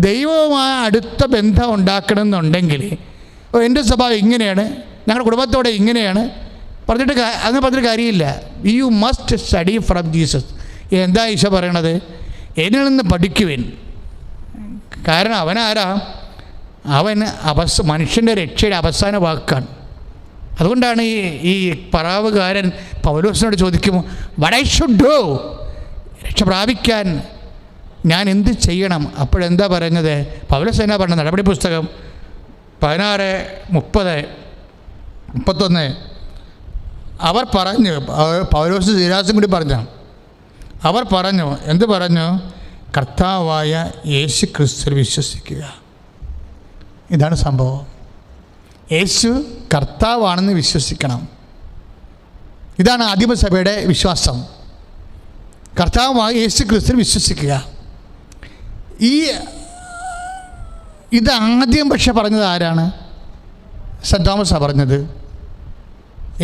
ദൈവവുമായ അടുത്ത ബന്ധം ഉണ്ടാക്കണമെന്നുണ്ടെങ്കിൽ എൻ്റെ സ്വഭാവം ഇങ്ങനെയാണ്, ഞങ്ങളുടെ കുടുംബത്തോടെ ഇങ്ങനെയാണ് അങ്ങനെ പറഞ്ഞിട്ട് കാര്യമില്ല. You must study from Jesus. എന്താ ഈശോ പറയണത്? എന്നിൽ നിന്ന് പഠിക്കുവിൻ. കാരണം അവനാരാ? അവൻ മനുഷ്യൻ്റെ രക്ഷയുടെ അവസാന വാക്കാണ്. അതുകൊണ്ടാണ് ഈ പറാവുകാരൻ പൗലോസിനോട് ചോദിക്കുമ്പോൾ വാട്ട് ഐ ഷുഡ് ഡു, രക്ഷ പ്രാപിക്കാൻ ഞാൻ എന്ത് ചെയ്യണം? അപ്പോഴെന്താ പറഞ്ഞത്? പൗലോസ് എന്നാ പറഞ്ഞത്? നടപടി പുസ്തകം 16:30-31 അവർ പറഞ്ഞു, പൗലോസ് ശീലാസും കൂടി പറഞ്ഞു, അവർ പറഞ്ഞു, എന്ത് പറഞ്ഞു? കർത്താവായ യേശു ക്രിസ്തുവിൽ വിശ്വസിക്കുക. ഇതാണ് സംഭവം. യേശു കർത്താവാണെന്ന് വിശ്വസിക്കണം. ഇതാണ് ആദിമസഭയുടെ വിശ്വാസം. കർത്താവായ യേശു ക്രിസ്തുവിൽ വിശ്വസിക്കുക. ഇത് ആദ്യം പക്ഷെ പറഞ്ഞത് ആരാണ്? സെൻറ്റ് തോമസാണ് പറഞ്ഞത്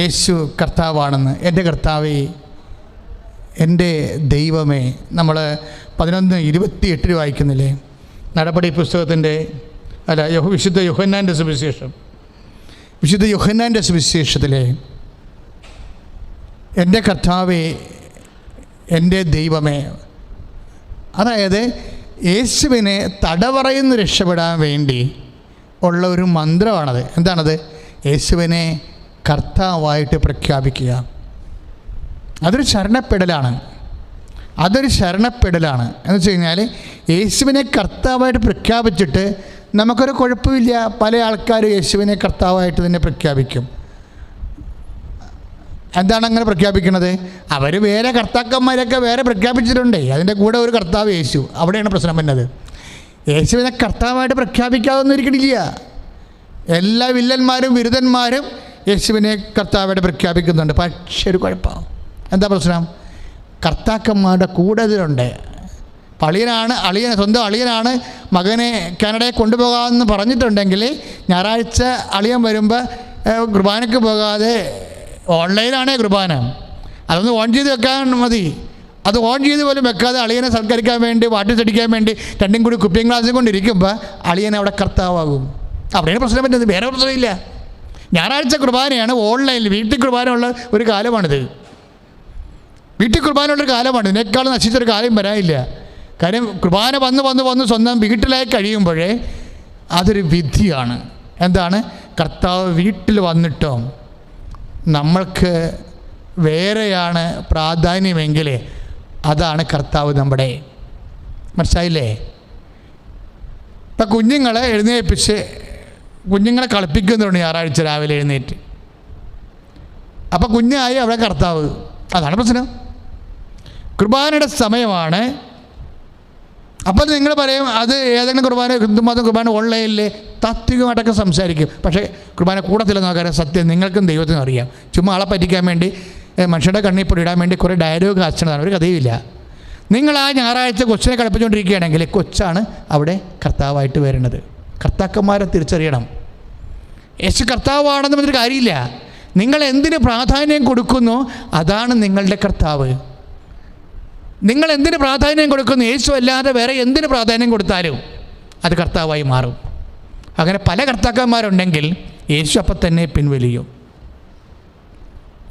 യേശു കർത്താവാണെന്ന്. എൻ്റെ കർത്താവേ, എൻ്റെ ദൈവമേ. നമ്മൾ 11:28 വായിക്കുന്നില്ലേ? നടപടി പുസ്തകത്തിൻ്റെ വിശുദ്ധ യോഹന്നാൻ്റെ സുവിശേഷം. വിശുദ്ധ യോഹന്നാൻ്റെ സുവിശേഷത്തിലെ എൻ്റെ കർത്താവേ, എൻ്റെ ദൈവമേ. അതായത് യേശുവിനെ തടവറയിൽ നിന്ന് രക്ഷപ്പെടാൻ വേണ്ടി ഉള്ള ഒരു മന്ത്രമാണത്. എന്താണത്? യേശുവിനെ കർത്താവായിട്ട് പ്രഖ്യാപിക്കുക. അതൊരു ശരണപ്പെടലാണ്. എന്ന് വെച്ച് കഴിഞ്ഞാൽ യേശുവിനെ കർത്താവായിട്ട് പ്രഖ്യാപിച്ചിട്ട് നമുക്കൊരു കുഴപ്പമില്ല. പല ആൾക്കാരും യേശുവിനെ കർത്താവായിട്ട് തന്നെ പ്രഖ്യാപിക്കും. എന്താണ് അങ്ങനെ പ്രഖ്യാപിക്കുന്നത്? അവർ വേറെ കർത്താക്കന്മാരൊക്കെ വേറെ പ്രഖ്യാപിച്ചിട്ടുണ്ടേ, അതിൻ്റെ കൂടെ ഒരു കർത്താവ് യേശു. അവിടെയാണ് പ്രശ്നം വരുന്നത്. യേശുവിനെ കർത്താവായിട്ട് പ്രഖ്യാപിക്കാതൊന്നും ഇരിക്കണില്ല. എല്ലാ വില്ലന്മാരും വിരുദ്ധന്മാരും യേശുവിനെ കർത്താവായിട്ട് പ്രഖ്യാപിക്കുന്നുണ്ട്. പക്ഷേ ഒരു കുഴപ്പം. എന്താ പ്രശ്നം? കർത്താക്കന്മാരുടെ കൂടെ ഇതിലുണ്ട്. സ്വന്തം അളിയനാണ് മകനെ കാനഡയെ കൊണ്ടുപോകാമെന്ന് പറഞ്ഞിട്ടുണ്ടെങ്കിൽ ഞായറാഴ്ച അളിയൻ വരുമ്പോൾ കുർബാനയ്ക്ക് പോകാതെ ഓൺലൈനാണേ കുർബാന, അതൊന്ന് ഓൺ ചെയ്ത് വെക്കാൻ മതി. അത് ഓൺ ചെയ്ത് പോലും വെക്കാതെ അളിയനെ സൽക്കരിക്കാൻ വേണ്ടി വാട്ടിച്ചടിക്കാൻ വേണ്ടി രണ്ടും കൂടി കുപ്പിയും ഗ്ലാസും കൊണ്ടിരിക്കുമ്പോൾ അളിയൻ അവിടെ കർത്താവാകും. അവിടെയാണ് പ്രശ്നം പറ്റുന്നത്. വേറെ പ്രശ്നമില്ല. ഞായറാഴ്ച കുർബാനയാണ് ഓൺലൈനിൽ. വീട്ടിൽ കുർബാന ഉള്ള ഒരു കാലമാണിത്. വീട്ടിൽ കുർബാനയുള്ളൊരു കാലമാണ്. ഇതിനേക്കാളും നശിച്ചൊരു കാലം വരാനില്ല. കാര്യം കുർബാന വന്ന് സ്വന്തം വീട്ടിലായി കഴിയുമ്പോഴേ അതൊരു വിധിയാണ്. എന്താണ്? കർത്താവ് വീട്ടിൽ വന്നിട്ടോ നമ്മൾക്ക് വേറെയാണ് പ്രാധാന്യമെങ്കിൽ അതാണ് കർത്താവ് നമ്മുടെ. മനസ്സിലായില്ലേ? ഇപ്പം കുഞ്ഞുങ്ങളെ എഴുന്നേൽപ്പിച്ച് കുഞ്ഞുങ്ങളെ കളിപ്പിക്കുന്നുണ്ട് ഞായറാഴ്ച രാവിലെ എഴുന്നേറ്റ്. അപ്പം കുഞ്ഞായി അവിടെ കർത്താവ്. അതാണ് പ്രശ്നം. കുർബാനയുടെ സമയമാണ്. അപ്പോൾ നിങ്ങൾ പറയും അത് ഏതെങ്കിലും കുർബാന, ഹിന്ദുമതം കുർബാന ഓൺലൈനിൽ താത്വികമായിട്ടൊക്കെ സംസാരിക്കും. പക്ഷേ കുർബാന കൂടത്തില്ലെന്ന് നോക്കാൻ സത്യം നിങ്ങൾക്കും ദൈവത്തിനും അറിയാം. ചുമ്മാ ആളെ പറ്റിക്കാൻ വേണ്ടി, മനുഷ്യരുടെ കണ്ണിൽ പൊടിയിടാൻ വേണ്ടി കുറേ ഡയലോഗ് അച്ഛനതാണ്, ഒരു കഥയുമില്ല. നിങ്ങൾ ആ ഞായറാഴ്ച കൊച്ചിനെ കളിപ്പിച്ചുകൊണ്ടിരിക്കുകയാണെങ്കിൽ കൊച്ചാണ് അവിടെ കർത്താവായിട്ട് വരുന്നത്. കർത്താക്കന്മാരെ തിരിച്ചറിയണം. യേശു കർത്താവാണെന്ന് പറഞ്ഞൊരു കാര്യമില്ല. നിങ്ങൾ എന്തിന് പ്രാധാന്യം കൊടുക്കുന്നു അതാണ് നിങ്ങളുടെ കർത്താവ്. നിങ്ങൾ എന്തിന് പ്രാധാന്യം കൊടുക്കുന്നു, യേശു അല്ലാതെ വേറെ എന്തിന് പ്രാധാന്യം കൊടുത്താലും അത് കർത്താവായി മാറും. അങ്ങനെ പല കർത്താക്കന്മാരുണ്ടെങ്കിൽ യേശു അപ്പം തന്നെ പിൻവലിയും.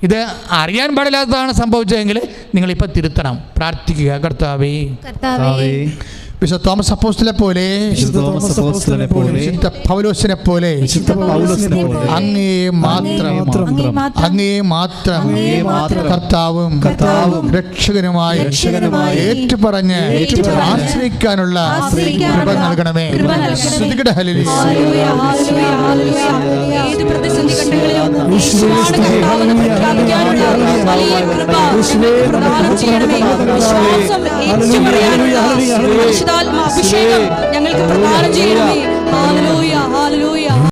ഇത് അറിയാൻ പാടില്ലാത്തതാണ് സംഭവിച്ചതെങ്കിൽ നിങ്ങളിപ്പോൾ തിരുത്തണം, പ്രാർത്ഥിക്കുക. കർത്താവേ, വിശുദ്ധ തോമസ് അപ്പോസ്തലനെ പോലെ, വിശുദ്ധ പൗലോസിനെ പോലെ അങ്ങേ മാത്രം കർത്താവും രക്ഷകനുമായി ഏറ്റുപറഞ്ഞ് ആശ്രയിക്കാനുള്ള കൃപ നൽകണമേ. സ്തുതിക്കട്ടെ. ഹല്ലേലൂയ. അഭിഷേകം ഞങ്ങൾക്ക് പ്രദാനം ചെയ്യണമേ. Hallelujah, hallelujah.